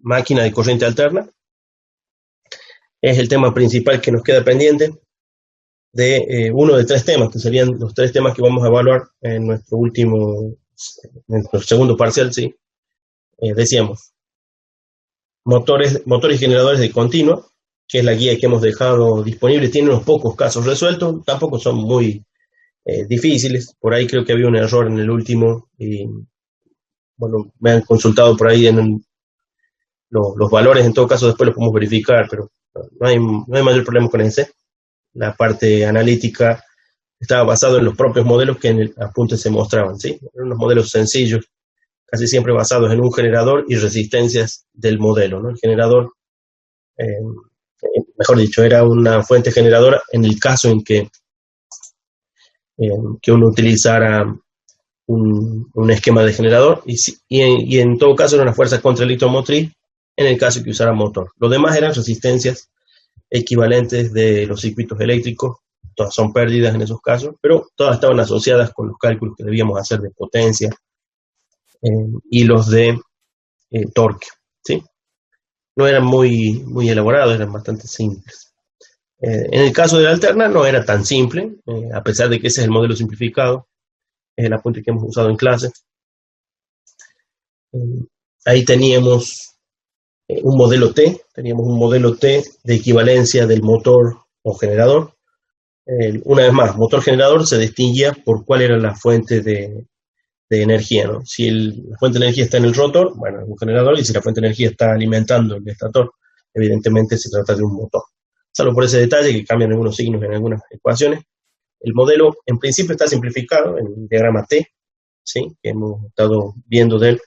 máquina de corriente alterna. Es el tema principal que nos queda pendiente de uno de tres temas, que serían los tres temas que vamos a evaluar en nuestro segundo parcial, sí. Decíamos, motores y generadores de continua, que es la guía que hemos dejado disponible, tiene unos pocos casos resueltos, tampoco son muy difíciles. Por ahí creo que había un error en el último y bueno, me han consultado por ahí en los valores, en todo caso después los podemos verificar, pero no hay mayor problema con ese. La parte analítica estaba basado en los propios modelos que en el apunte se mostraban, ¿sí? Eran unos modelos sencillos, casi siempre basados en un generador y resistencias del modelo, ¿no? El generador, mejor dicho, era una fuente generadora en el caso en que uno utilizara un esquema de generador y en todo caso era una fuerza contraelectromotriz en el caso que usara motor. Los demás eran resistencias equivalentes de los circuitos eléctricos, todas son pérdidas en esos casos, pero todas estaban asociadas con los cálculos que debíamos hacer de potencia y los de torque, ¿sí? No eran muy elaborados, eran bastante simples. En el caso de la alterna no era tan simple, a pesar de que ese es el modelo simplificado, es el apunte que hemos usado en clase. Ahí teníamos un modelo T de equivalencia del motor o generador. Una vez más, motor generador se distinguía por cuál era la fuente de energía, ¿no? Si la fuente de energía está en el rotor, bueno, es un generador, y si la fuente de energía está alimentando el estator, evidentemente se trata de un motor. Salvo por ese detalle que cambian algunos signos en algunas ecuaciones. El modelo en principio está simplificado en el diagrama T, ¿sí? Que hemos estado viendo de él.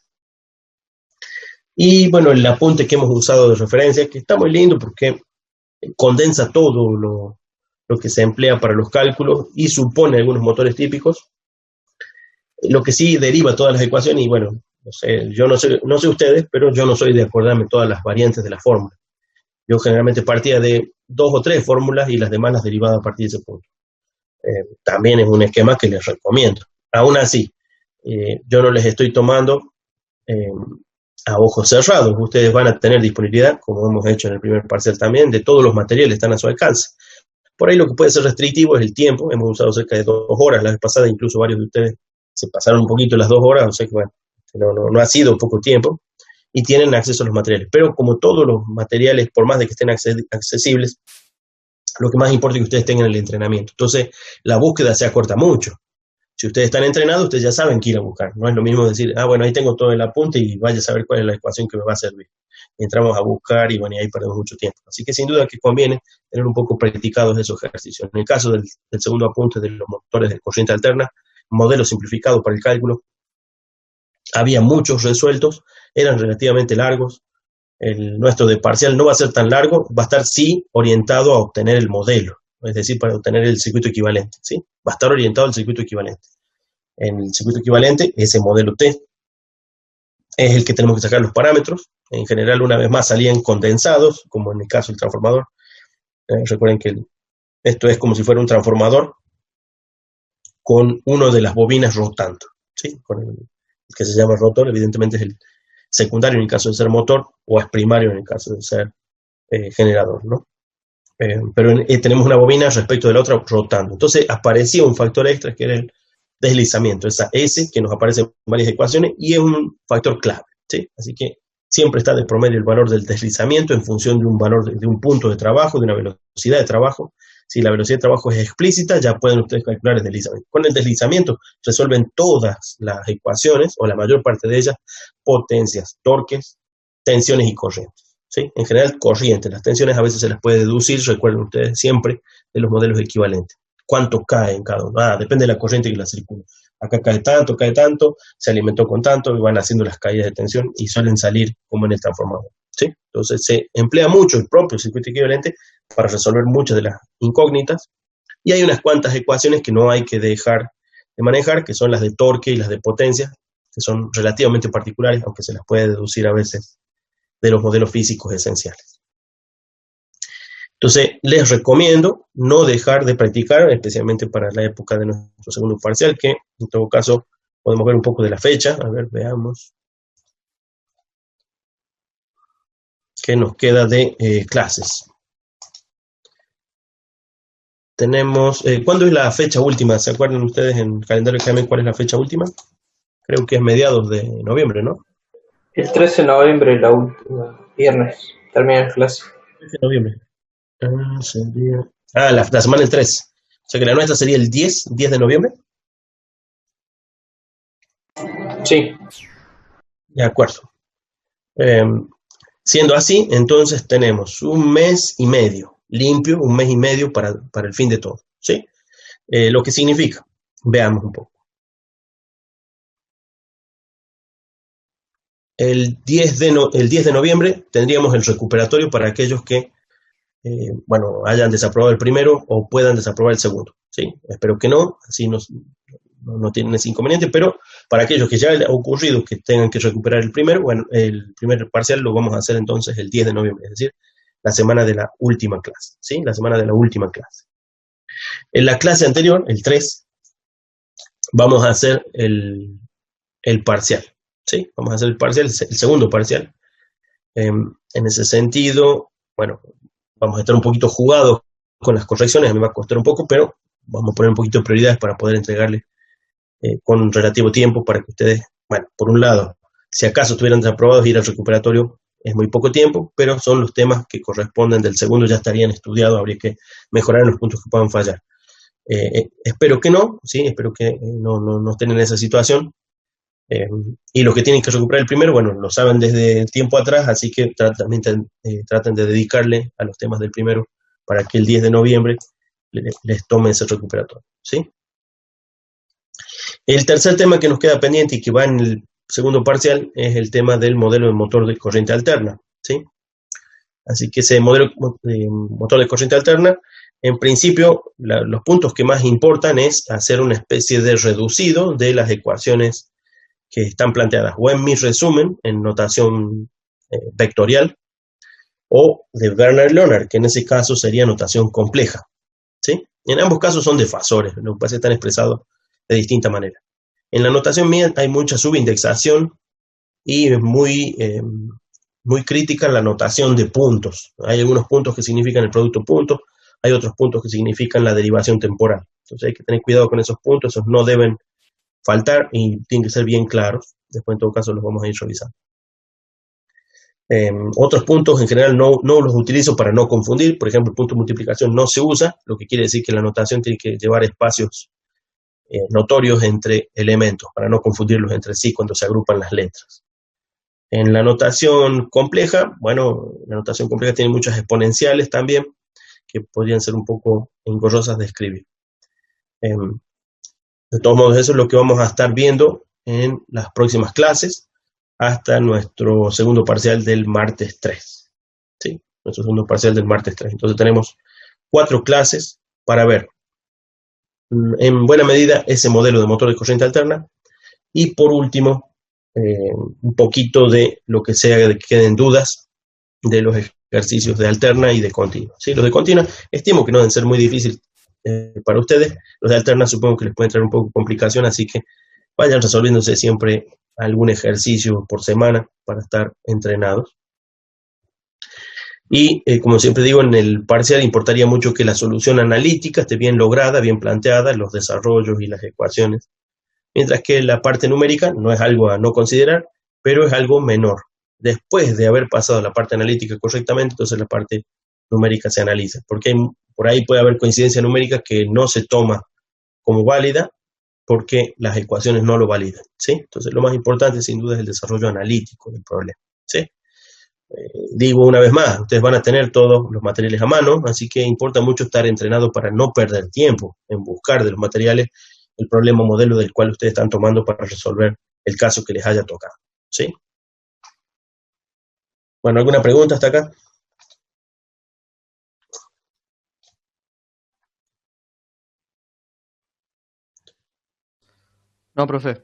Y bueno, el apunte que hemos usado de referencia, que está muy lindo porque condensa todo lo que se emplea para los cálculos y supone algunos motores típicos, lo que sí deriva todas las ecuaciones. Y bueno, yo no sé ustedes, pero yo no soy de acordarme todas las variantes de la fórmula. Yo generalmente partía de 2 o 3 fórmulas y las demás las derivaba a partir de ese punto. También es un esquema que les recomiendo. Aún así, yo no les estoy tomando a ojos cerrados. Ustedes van a tener disponibilidad, como hemos hecho en el primer parcial también, de todos los materiales, están a su alcance. Por ahí lo que puede ser restrictivo es el tiempo. Hemos usado cerca de 2 horas la vez pasada, incluso varios de ustedes se pasaron un poquito las 2 horas, o sea que bueno, no ha sido poco tiempo, y tienen acceso a los materiales. Pero como todos los materiales, por más de que estén accesibles, lo que más importa es que ustedes tengan el entrenamiento. Entonces, la búsqueda se acorta mucho. Si ustedes están entrenados, ustedes ya saben qué ir a buscar. No es lo mismo decir, bueno, ahí tengo todo el apunte y vaya a saber cuál es la ecuación que me va a servir. Y entramos a buscar y bueno, y ahí perdemos mucho tiempo. Así que sin duda que conviene tener un poco practicados esos ejercicios. En el caso del segundo apunte de los motores de corriente alterna, modelo simplificado para el cálculo, había muchos resueltos, eran relativamente largos. El nuestro de parcial no va a ser tan largo, va a estar sí orientado a obtener el modelo, es decir, para obtener el circuito equivalente, ¿sí? Va a estar orientado al circuito equivalente. En el circuito equivalente, ese modelo T es el que tenemos que sacar los parámetros. En general, una vez más, salían condensados, como en el caso del transformador. Recuerden que esto es como si fuera un transformador con uno de las bobinas rotando, ¿sí? Con el que se llama rotor, evidentemente es el secundario en el caso de ser motor, o es primario en el caso de ser generador, ¿no? Pero tenemos una bobina respecto de la otra rotando. Entonces aparecía un factor extra que era el deslizamiento, esa S que nos aparece en varias ecuaciones y es un factor clave, ¿sí? Así que siempre está de promedio el valor del deslizamiento en función de un valor de un punto de trabajo, de una velocidad de trabajo. Si la velocidad de trabajo es explícita, ya pueden ustedes calcular el deslizamiento. Con el deslizamiento resuelven todas las ecuaciones, o la mayor parte de ellas, potencias, torques, tensiones y corrientes, ¿sí? En general, corrientes. Las tensiones a veces se las puede deducir, recuerden ustedes siempre, de los modelos equivalentes. ¿Cuánto cae en cada uno? Depende de la corriente que la circula. Acá cae tanto, se alimentó con tanto, y van haciendo las caídas de tensión y suelen salir como en el transformador, ¿sí? Entonces se emplea mucho el propio circuito equivalente para resolver muchas de las incógnitas, y hay unas cuantas ecuaciones que no hay que dejar de manejar, que son las de torque y las de potencia, que son relativamente particulares, aunque se las puede deducir a veces de los modelos físicos esenciales. Entonces, les recomiendo no dejar de practicar, especialmente para la época de nuestro segundo parcial, que en todo caso podemos ver un poco de la fecha. A ver, veamos. que nos queda de clases. Tenemos, ¿cuándo es la fecha última? ¿Se acuerdan ustedes en el calendario de examen cuál es la fecha última? Creo que es mediados de noviembre, ¿no? El 13 de noviembre, la última, viernes, termina la clase. 13 de noviembre. La semana del 3. O sea que la nuestra sería el 10 de noviembre. Sí. De acuerdo. Siendo así, entonces tenemos un mes y medio, limpio, un mes y medio para el fin de todo, ¿sí? Lo que significa, veamos un poco. El 10 de noviembre tendríamos el recuperatorio para aquellos que hayan desaprobado el primero o puedan desaprobar el segundo, ¿sí? Espero que no, así no tienen ese inconveniente, pero para aquellos que ya ha ocurrido que tengan que recuperar el primero, bueno, el primer parcial lo vamos a hacer entonces el 10 de noviembre, es decir, la semana de la última clase, ¿sí? La semana de la última clase. En la clase anterior, el 3, vamos a hacer el parcial, ¿sí? Vamos a hacer el parcial, el segundo parcial. En ese sentido, bueno, vamos a estar un poquito jugados con las correcciones, a mí me va a costar un poco, pero vamos a poner un poquito de prioridades para poder entregarle con relativo tiempo para que ustedes, bueno, por un lado, si acaso estuvieran desaprobados, ir al recuperatorio es muy poco tiempo, pero son los temas que corresponden del segundo, ya estarían estudiados, habría que mejorar en los puntos que puedan fallar. Espero que no, ¿sí? Espero que no estén en esa situación. Y los que tienen que recuperar el primero, bueno, lo saben desde tiempo atrás, así que traten de dedicarle a los temas del primero para que el 10 de noviembre les tome ese recuperatorio, ¿sí? El tercer tema que nos queda pendiente y que va en el segundo parcial es el tema del modelo de motor de corriente alterna, ¿sí? Así que ese modelo de motor de corriente alterna, en principio, los puntos que más importan es hacer una especie de reducido de las ecuaciones que están planteadas, o en mi resumen, en notación vectorial, o de Werner-Leonard, que en ese caso sería notación compleja, ¿sí? En ambos casos son defasores, lo que pasa es que están expresados de distinta manera. En la notación mía hay mucha subindexación y es muy crítica la notación de puntos. Hay algunos puntos que significan el producto punto, hay otros puntos que significan la derivación temporal. Entonces hay que tener cuidado con esos puntos, esos no deben faltar y tienen que ser bien claros. Después en todo caso los vamos a ir revisando. Otros puntos en general no los utilizo para no confundir. Por ejemplo, el punto de multiplicación no se usa, lo que quiere decir que la notación tiene que llevar espacios notorios entre elementos para no confundirlos entre sí cuando se agrupan las letras. En la notación compleja, bueno, la notación compleja tiene muchas exponenciales también que podrían ser un poco engorrosas de escribir. De todos modos, eso es lo que vamos a estar viendo en las próximas clases hasta nuestro segundo parcial del martes 3. ¿Sí? Nuestro segundo parcial del martes 3. Entonces tenemos 4 clases para ver en buena medida ese modelo de motor de corriente alterna y por último un poquito de lo que sea que queden dudas de los ejercicios de alterna y de continua. ¿Sí? Los de continua estimo que no deben ser muy difíciles para ustedes. Los de alterna supongo que les pueden traer un poco de complicación, así que vayan resolviéndose siempre algún ejercicio por semana para estar entrenados. Y como siempre digo, en el parcial importaría mucho que la solución analítica esté bien lograda, bien planteada, los desarrollos y las ecuaciones. Mientras que la parte numérica no es algo a no considerar, pero es algo menor. Después de haber pasado la parte analítica correctamente, entonces la parte numérica se analiza, porque por ahí puede haber coincidencia numérica que no se toma como válida porque las ecuaciones no lo validan, ¿sí? Entonces lo más importante sin duda es el desarrollo analítico del problema, ¿sí? Digo una vez más, ustedes van a tener todos los materiales a mano, así que importa mucho estar entrenado para no perder tiempo en buscar de los materiales el problema o modelo del cual ustedes están tomando para resolver el caso que les haya tocado, ¿sí? Bueno, ¿alguna pregunta hasta acá? No, profe.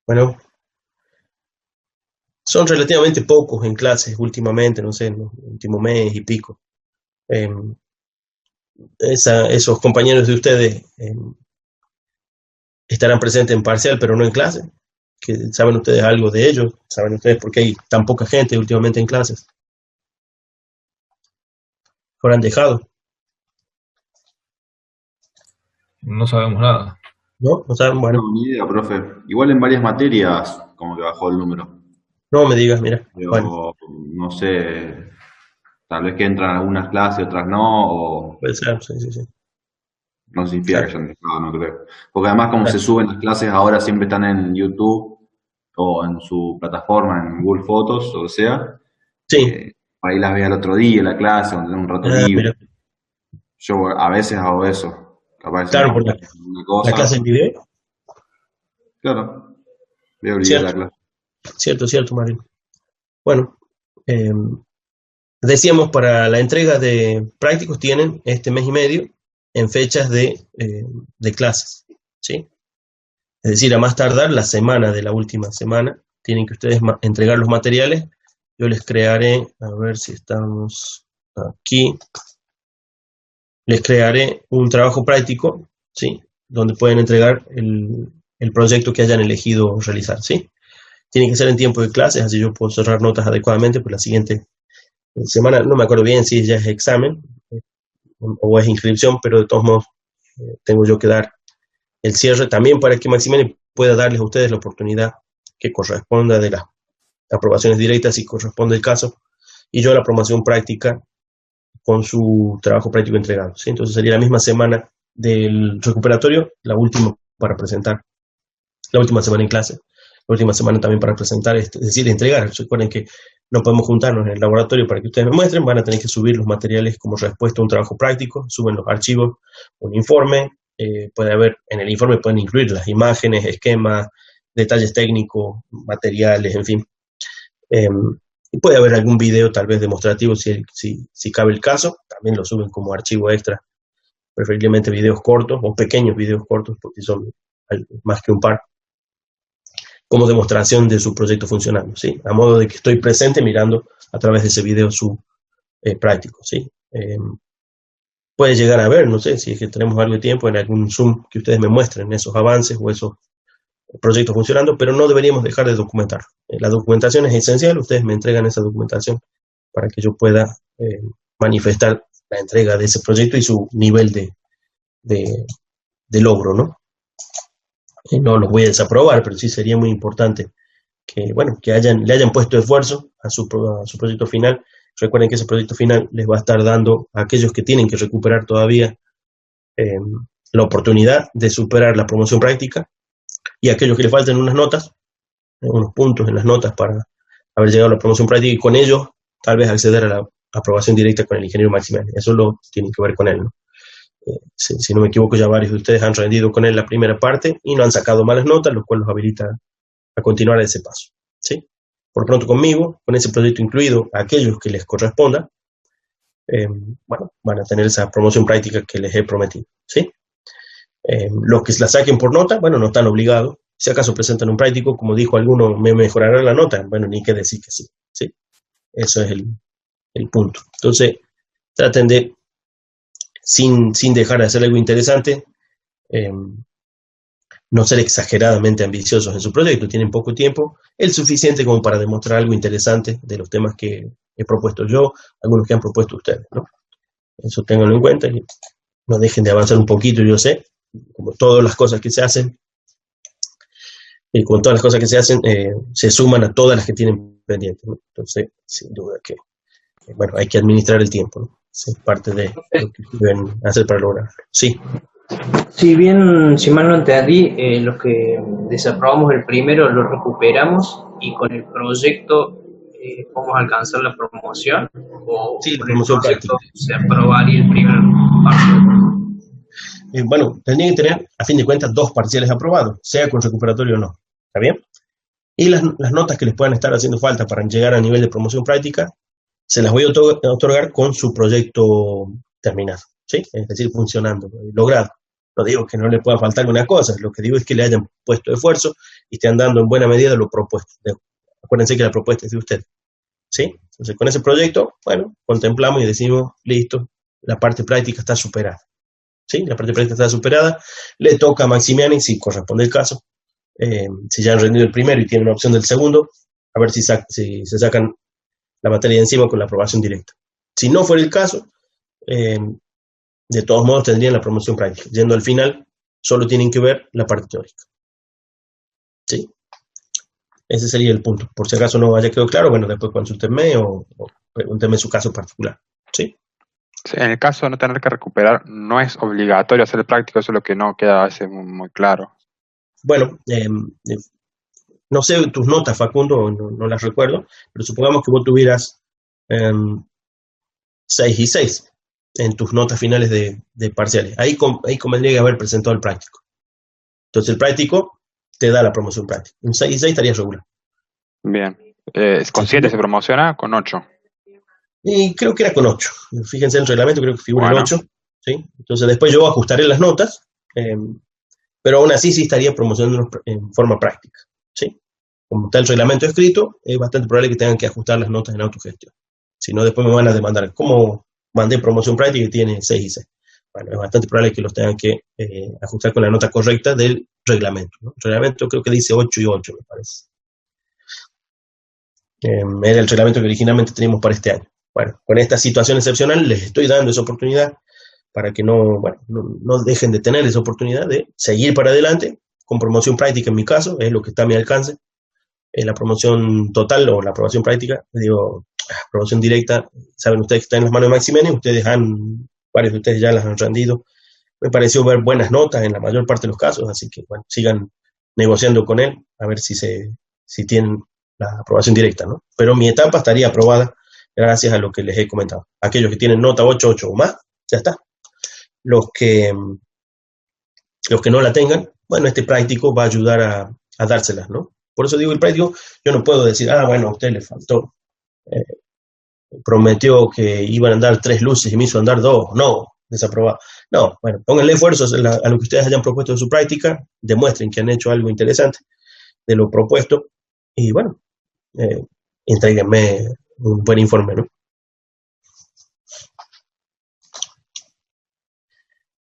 Bueno, son relativamente pocos en clases últimamente, no sé, en el último mes y pico. Esos compañeros de ustedes estarán presentes en parcial, pero no en clase. que saben ustedes algo de ellos, saben ustedes por qué hay tan poca gente últimamente en clases. ¿Habrán dejado? No sabemos nada. ¿No? ¿No saben? Bueno, No, ni idea, profe. Igual en varias materias como que bajó el número. no me digas, mira, bueno, Pero no sé, tal vez que entran algunas clases, otras no, o puede ser, sí, sí, sí. no significa que Claro, hayan dejado, no creo. Porque además como se claro. suben las clases ahora siempre están en YouTube o en su plataforma, en Google Fotos, o sea, Sí, ahí las ve al otro día la clase, cuando tengo un rato libre. mira, Yo a veces hago eso, capaz claro, por una la clase en cosa, video, claro, veo el video de la cierto, clase. cierto, Marín. Bueno, eh, decíamos, para la entrega de prácticos tienen este mes y medio en fechas de clases, ¿sí? Es decir, a más tardar la semana de la última semana, tienen que ustedes entregar los materiales. Yo les crearé, a ver si estamos aquí, les crearé un trabajo práctico, ¿sí? Donde pueden entregar el proyecto que hayan elegido realizar, ¿sí? Tiene que ser en tiempo de clases, así yo puedo cerrar notas adecuadamente, pues la siguiente semana, no me acuerdo bien si ya es examen o es inscripción, pero de todos modos tengo yo que dar el cierre también para que Maximiliano pueda darles a ustedes la oportunidad que corresponda de las aprobaciones directas si corresponde el caso, y yo la aprobación práctica con su trabajo práctico entregado, ¿sí? Entonces sería la misma semana del recuperatorio, la última para presentar, la última semana en clase, la última semana también para presentar, es decir, entregar. Recuerden que no podemos juntarnos en el laboratorio para que ustedes me muestren, van a tener que subir los materiales como respuesta a un trabajo práctico, suben los archivos, un informe, puede haber, en el informe pueden incluir las imágenes, esquemas, detalles técnicos, materiales, en fin. Y puede haber algún video tal vez demostrativo si cabe el caso, también lo suben como archivo extra, preferiblemente videos cortos o pequeños videos cortos porque son más que un par, como demostración de su proyecto funcionando, ¿sí? A modo de que estoy presente mirando a través de ese video su práctico, ¿sí? Puede llegar a ver, no sé, si es que tenemos algo de tiempo, en algún Zoom que ustedes me muestren esos avances o esos proyectos funcionando, pero no deberíamos dejar de documentar. La documentación es esencial, ustedes me entregan esa documentación para que yo pueda manifestar la entrega de ese proyecto y su nivel de logro, ¿no? No los voy a desaprobar, pero sí sería muy importante que, bueno, que le hayan puesto esfuerzo a su proyecto final. Recuerden que ese proyecto final les va a estar dando a aquellos que tienen que recuperar todavía la oportunidad de superar la promoción práctica, y a aquellos que les falten unas notas, unos puntos en las notas para haber llegado a la promoción práctica, y con ellos tal vez acceder a la aprobación directa con el ingeniero Maximiliano. Eso lo tienen que ver con él, ¿no? Si no me equivoco, ya varios de ustedes han rendido con él la primera parte y no han sacado malas notas, lo cual los habilita a continuar ese paso, ¿sí? Por pronto conmigo, con ese proyecto incluido, a aquellos que les corresponda, bueno, van a tener esa promoción práctica que les he prometido, ¿sí? Los que la saquen por nota, bueno, no están obligados. Si acaso presentan un práctico, como dijo alguno, me mejorará la nota, bueno, ni que decir que sí, ¿sí? Eso es el punto. Entonces, traten de, sin dejar de hacer algo interesante, no ser exageradamente ambiciosos en su proyecto. Tienen poco tiempo, el suficiente como para demostrar algo interesante de los temas que he propuesto yo, algunos que han propuesto ustedes, ¿no? Eso ténganlo en cuenta y no dejen de avanzar un poquito. Yo sé, como todas las cosas que se hacen, y con todas las cosas que se hacen, se suman a todas las que tienen pendientes, ¿no? Entonces, sin duda que, bueno, hay que administrar el tiempo, ¿no? Es parte de lo que deben hacer para lograrlo. Sí. Si bien, si mal no entendí, los que desaprobamos el primero lo recuperamos y con el proyecto podemos alcanzar la promoción, o Sí, la con el promoción proyecto práctica. se aprobaría el primer parcial. Bueno, tendrían que tener, a fin de cuentas, 2 parciales aprobados, sea con recuperatorio o no. ¿Está bien? Y las notas que les puedan estar haciendo falta para llegar a nivel de promoción práctica, se las voy a otorgar con su proyecto terminado, ¿sí? Es decir, funcionando, logrado. No digo que no le pueda faltar una cosa, lo que digo es que le hayan puesto esfuerzo y estén dando en buena medida lo propuesto. Acuérdense que la propuesta es de ustedes, ¿sí? Entonces, con ese proyecto, bueno, contemplamos y decimos, listo, la parte práctica está superada, ¿sí? La parte práctica está superada, le toca a Maximiani, si corresponde el caso, si ya han rendido el primero y tienen una opción del segundo, a ver si se sacan la materia de encima con la aprobación directa. Si no fuera el caso, de todos modos tendrían la promoción práctica. Yendo al final, solo tienen que ver la parte teórica. ¿Sí? Ese sería el punto. Por si acaso no haya quedado claro, bueno, después consúltenme o pregúntenme su caso particular. ¿Sí? Sí, en el caso de no tener que recuperar, no es obligatorio hacer el práctico, eso es lo que no queda a veces muy claro. Bueno, no sé tus notas, Facundo, no las recuerdo, pero supongamos que vos tuvieras 6 y 6 en tus notas finales de parciales. Ahí convendría haber presentado el práctico. Entonces el práctico te da la promoción práctica. Un 6 y 6 estaría regular. Bien. ¿Con 7 se promociona? ¿Con 8? Y creo que era con 8. Fíjense en el reglamento, creo que figura Bueno. el 8. ¿Sí? Entonces después yo ajustaré las notas, pero aún así sí estaría promocionando en forma práctica. ¿Sí? Como está el reglamento escrito, es bastante probable que tengan que ajustar las notas en autogestión. Si no, después me van a demandar. ¿Cómo mandé promoción práctica y tiene 6 y 6? Bueno, es bastante probable que los tengan que ajustar con la nota correcta del reglamento, ¿no? El reglamento creo que dice 8 y 8, me parece. Era el reglamento que originalmente teníamos para este año. Bueno, con esta situación excepcional les estoy dando esa oportunidad para que no dejen de tener esa oportunidad de seguir para adelante con promoción práctica en mi caso, es lo que está a mi alcance. La promoción total o la aprobación práctica, aprobación directa, saben ustedes que está en las manos de Maximene, varios de ustedes ya las han rendido. Me pareció ver buenas notas en la mayor parte de los casos, así que bueno, sigan negociando con él, a ver si tienen la aprobación directa, ¿no? Pero mi etapa estaría aprobada gracias a lo que les he comentado. Aquellos que tienen nota 8, 8 o más, ya está. Los que no la tengan, bueno, este práctico va a ayudar a dárselas, ¿no? Por eso digo el práctico, yo no puedo decir, bueno, a usted le faltó. Prometió que iban a andar 3 luces y me hizo andar 2, no, desaprobado. No, bueno, pónganle esfuerzos a lo que ustedes hayan propuesto en su práctica, demuestren que han hecho algo interesante de lo propuesto y bueno, entréguenme un buen informe, ¿no?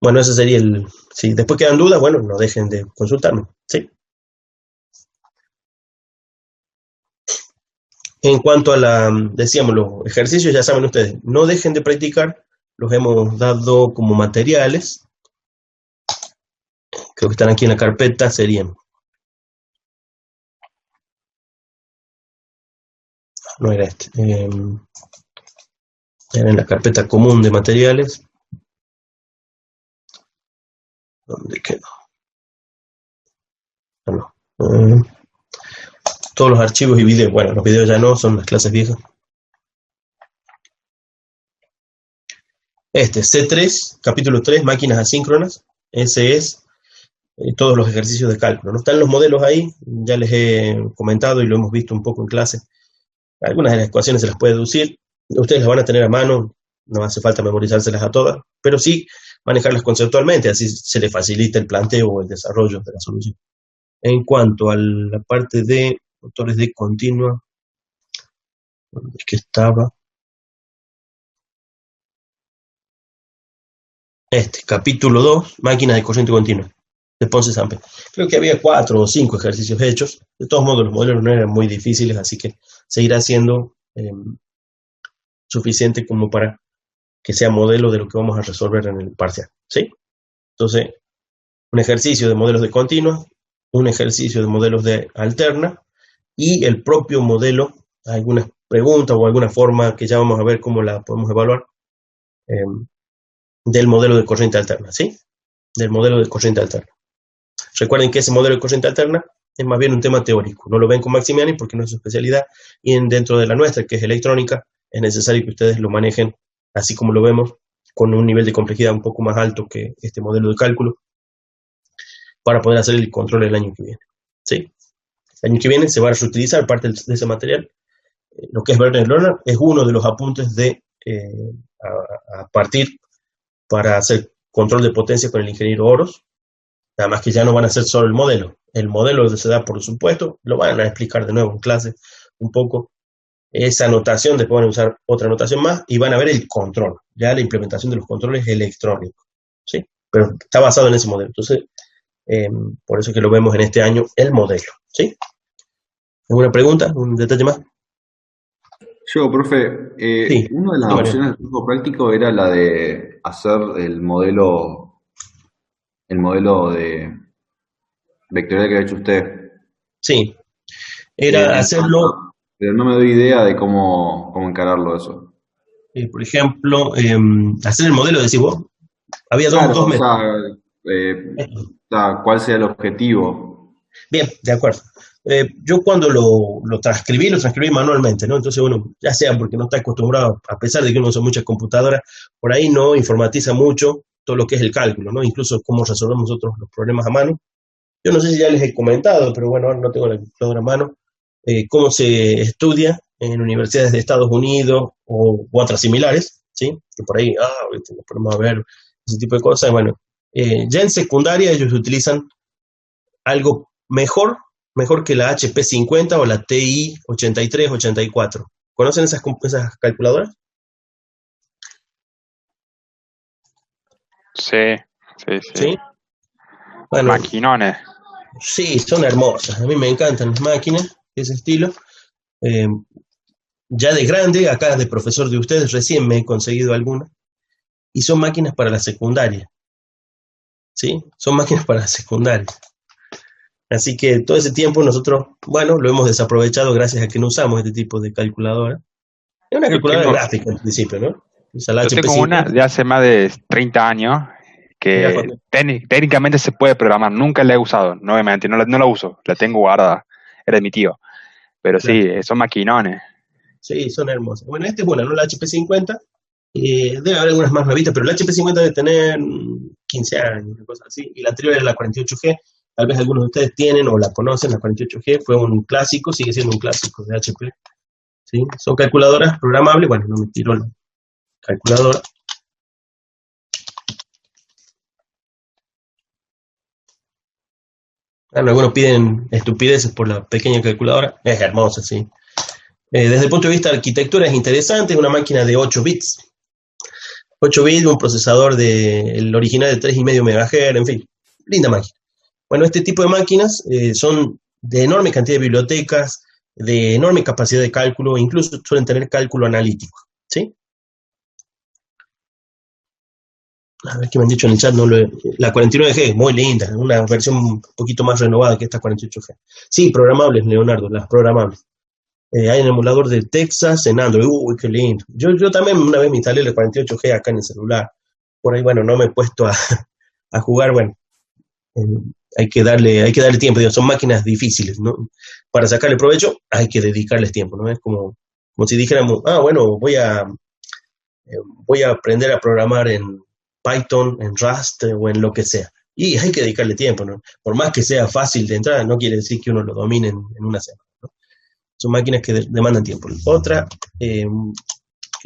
Bueno, ese sería si después quedan dudas, bueno, no dejen de consultarme, ¿sí? En cuanto a decíamos, los ejercicios, ya saben ustedes, no dejen de practicar, los hemos dado como materiales, creo que están aquí en la carpeta, serían, no era era en la carpeta común de materiales, ¿dónde quedó? No. Todos los archivos y videos, bueno, los videos ya no, son las clases viejas. C3, capítulo 3, máquinas asíncronas, ese es todos los ejercicios de cálculo, ¿no? Están los modelos ahí, ya les he comentado y lo hemos visto un poco en clase. Algunas de las ecuaciones se las puede deducir, ustedes las van a tener a mano, no hace falta memorizárselas a todas, pero sí manejarlas conceptualmente, así se les facilita el planteo o el desarrollo de la solución. En cuanto a la parte de motores de continua, ¿dónde es que estaba? Capítulo 2, máquinas de corriente continua, de Ponce-Sampe. Creo que había 4 o 5 ejercicios hechos. De todos modos, los modelos no eran muy difíciles, así que seguirá siendo suficiente como para que sea modelo de lo que vamos a resolver en el parcial, ¿sí? Entonces, un ejercicio de modelos de continua, un ejercicio de modelos de alterna, y el propio modelo, algunas preguntas o alguna forma que ya vamos a ver cómo la podemos evaluar, del modelo de corriente alterna, ¿sí? Del modelo de corriente alterna. Recuerden que ese modelo de corriente alterna es más bien un tema teórico, no lo ven con Maximiani porque no es su especialidad, y dentro de la nuestra, que es electrónica, es necesario que ustedes lo manejen así como lo vemos, con un nivel de complejidad un poco más alto que este modelo de cálculo, para poder hacer el control el año que viene, ¿sí? El año que viene se va a reutilizar parte de ese material. Lo que es Werner Lerner es uno de los apuntes a partir para hacer control de potencia con el ingeniero Oros. Nada más que ya no van a hacer solo el modelo. El modelo se da por supuesto, lo van a explicar de nuevo en clase un poco. Esa notación, después van a usar otra notación más y van a ver el control, ya la implementación de los controles electrónicos, ¿sí? Pero está basado en ese modelo. Entonces, Por eso que lo vemos en este año, el modelo. ¿Sí? ¿Alguna pregunta? ¿Un detalle más? Yo, profe, Sí, una de las dígame. opciones del curso práctico era la de hacer el modelo de vectorial que ha hecho usted. Sí, Eh, era hacerlo, pero no me doy idea de cómo encararlo eso. por ejemplo, hacer el modelo, decís vos. Había Claro, dos o sea, métodos. ¿cuál sea el objetivo? Bien, de acuerdo. Yo cuando lo transcribí manualmente, ¿no? Entonces, bueno, ya sea porque no está acostumbrado, a pesar de que uno usa muchas computadoras, por ahí no informatiza mucho todo lo que es el cálculo, ¿no? Incluso cómo resolvemos nosotros los problemas a mano. Yo no sé si ya les he comentado, pero bueno, ahora no tengo la computadora a mano, cómo se estudia en universidades de Estados Unidos o otras similares, ¿sí? Que por ahí, ahorita nos ponemos a ver ese tipo de cosas. Bueno, ya en secundaria ellos utilizan algo mejor que la HP 50 o la TI 83, 84. ¿Conocen esas calculadoras? Sí, sí, sí. Sí. Bueno, Maquinones. sí, son hermosas. A mí me encantan las máquinas de ese estilo. Eh, ya de grande, acá de profesor de ustedes, recién me he conseguido alguna. Y son máquinas para la secundaria. ¿Sí? Son máquinas para la secundaria. Así que todo ese tiempo nosotros, bueno, lo hemos desaprovechado gracias a que no usamos este tipo de calculadora. Es una Yo calculadora tengo, gráfica en principio, ¿no? Usa la yo HP tengo una 50. de hace más de 30 años Mira, que Jorge. técnicamente se puede programar. Nunca la he usado, no me mentir, no la uso, la tengo guardada. Era de mi tío. Pero Claro. sí, son maquinones. Sí, son hermosas. Bueno, esta es buena, ¿no? La HP 50. Debe haber algunas más nuevitas, pero la HP 50 debe tener 15 años, una cosa así. Y la anterior era la 48G. Tal vez algunos de ustedes tienen o la conocen, la 48G. Fue un clásico, sigue siendo un clásico de HP. ¿Sí? Son calculadoras programables. Bueno, no me tiro la calculadora. Bueno, algunos piden estupideces por la pequeña calculadora. Es hermosa, sí. Desde el punto de vista de arquitectura es interesante. Es una máquina de 8 bits. 8 bits, un procesador el original de 3,5 MHz, en fin. Linda máquina. Bueno, este tipo de máquinas son de enorme cantidad de bibliotecas, de enorme capacidad de cálculo, incluso suelen tener cálculo analítico, ¿sí? A ver qué me han dicho en el chat, la 49G, muy linda, una versión un poquito más renovada que esta 48G. Sí, programables, Leonardo, las programables. Hay un emulador de Texas en Android, uy, qué lindo. Yo también una vez me instalé la 48G acá en el celular. Por ahí, bueno, no me he puesto a jugar, bueno, hay que darle tiempo, digo, son máquinas difíciles, ¿no? Para sacarle provecho hay que dedicarles tiempo, ¿no? Es como si dijéramos, bueno, voy a aprender a programar en Python, en Rust o en lo que sea. Y hay que dedicarle tiempo, ¿no? Por más que sea fácil de entrada, no quiere decir que uno lo domine en una semana, ¿no? Son máquinas que demandan tiempo. Otra que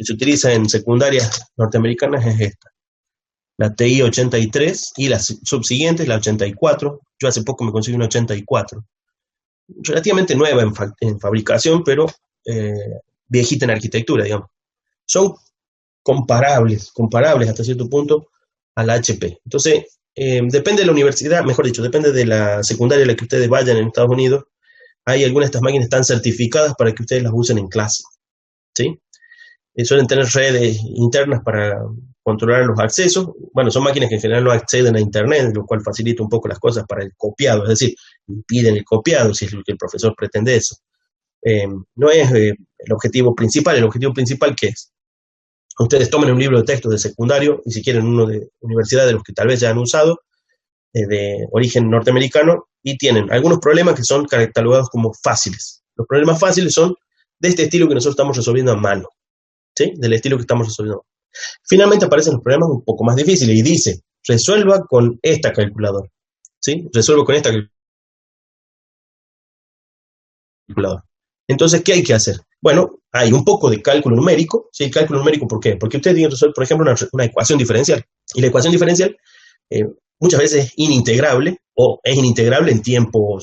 se utiliza en secundarias norteamericanas es esta. La TI 83 y las subsiguientes, la 84. Yo hace poco me conseguí una 84. Relativamente nueva en fabricación, pero viejita en arquitectura, digamos. Son comparables hasta cierto punto a la HP. Entonces, depende de la universidad, mejor dicho, depende de la secundaria a la que ustedes vayan en Estados Unidos. Hay algunas de estas máquinas que están certificadas para que ustedes las usen en clase, ¿sí? Suelen tener redes internas para controlar los accesos. Bueno, son máquinas que en general no acceden a Internet, lo cual facilita un poco las cosas para el copiado, es decir, impiden el copiado si es lo que el profesor pretende eso. No es el objetivo principal. ¿El objetivo principal qué es? Ustedes tomen un libro de texto de secundario, y si quieren uno de universidad de los que tal vez ya han usado, de origen norteamericano, y tienen algunos problemas que son catalogados como fáciles. Los problemas fáciles son de este estilo que nosotros estamos resolviendo a mano, ¿sí? Del estilo que estamos resolviendo. Finalmente aparecen los problemas un poco más difíciles y dice, resuelva con esta calculadora, ¿sí? Resuelva con esta calculadora. Entonces, ¿qué hay que hacer? Bueno, hay un poco de cálculo numérico, ¿sí? Cálculo numérico, ¿por qué? Porque ustedes tienen que resolver, por ejemplo, una ecuación diferencial. Y la ecuación diferencial muchas veces es inintegrable o es inintegrable en tiempo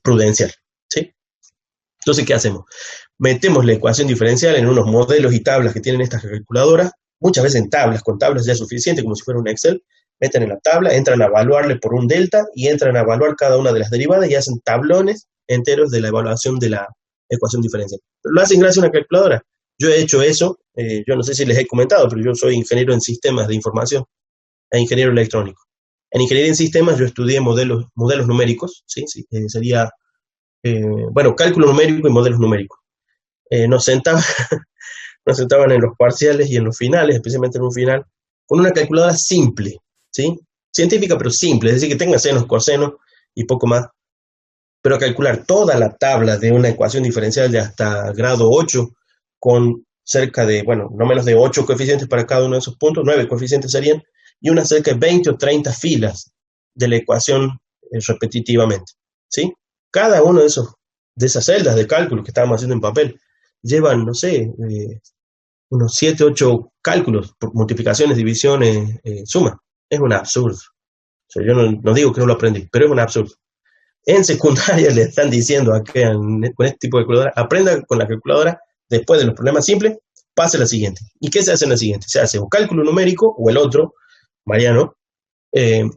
prudencial, ¿sí? Entonces, ¿qué hacemos? Metemos la ecuación diferencial en unos modelos y tablas que tienen estas calculadoras, muchas veces en tablas, con tablas ya es suficiente, como si fuera un Excel, meten en la tabla, entran a evaluarle por un delta y entran a evaluar cada una de las derivadas y hacen tablones enteros de la evaluación de la ecuación diferencial. Pero lo hacen gracias a una calculadora. Yo he hecho eso, yo no sé si les he comentado, pero yo soy ingeniero en sistemas de información e ingeniero electrónico. En ingeniería en sistemas yo estudié modelos numéricos, ¿sí? Sería, bueno, cálculo numérico y modelos numéricos. Nos sentaban en los parciales y en los finales, especialmente en un final, con una calculadora simple, ¿sí? Científica, pero simple, es decir, que tenga senos, cosenos y poco más. Pero calcular toda la tabla de una ecuación diferencial de hasta grado 8, con cerca de, bueno, no menos de 8 coeficientes para cada uno de esos puntos, 9 coeficientes serían, y unas cerca de 20 o 30 filas de la ecuación repetitivamente, ¿sí? Cada uno de esas celdas de cálculo que estábamos haciendo en papel llevan, no sé, unos 7, 8 cálculos, por multiplicaciones, divisiones, sumas. Es un absurdo. O sea, yo no digo que no lo aprendí, pero es un absurdo. En secundaria le están diciendo a que con este tipo de calculadora, aprenda con la calculadora, después de los problemas simples, pase a la siguiente. ¿Y qué se hace en la siguiente? Se hace un cálculo numérico, o el otro, Mariano,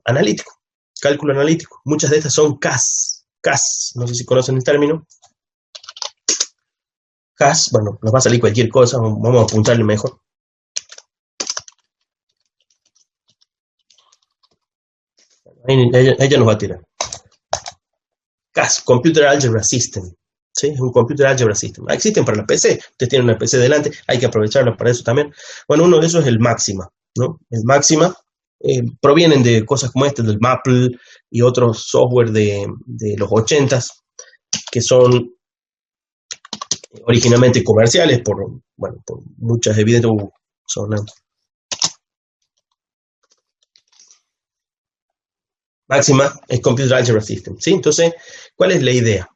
analítico, cálculo analítico. Muchas de estas son CAS, no sé si conocen el término. CAS, bueno, nos va a salir cualquier cosa, vamos a apuntarle mejor. Ella nos va a tirar. CAS, Computer Algebra System. ¿Sí? Es un Computer Algebra System. Existen para la PC. Ustedes tienen una PC delante, hay que aprovecharla para eso también. Bueno, uno de esos es el Máxima, ¿no? El Máxima provienen de cosas como este, del Maple y otros software de los 80s, que son originalmente comerciales por muchas evidentes Máxima es Computer Algebra System, ¿sí? Entonces, ¿cuál es la idea?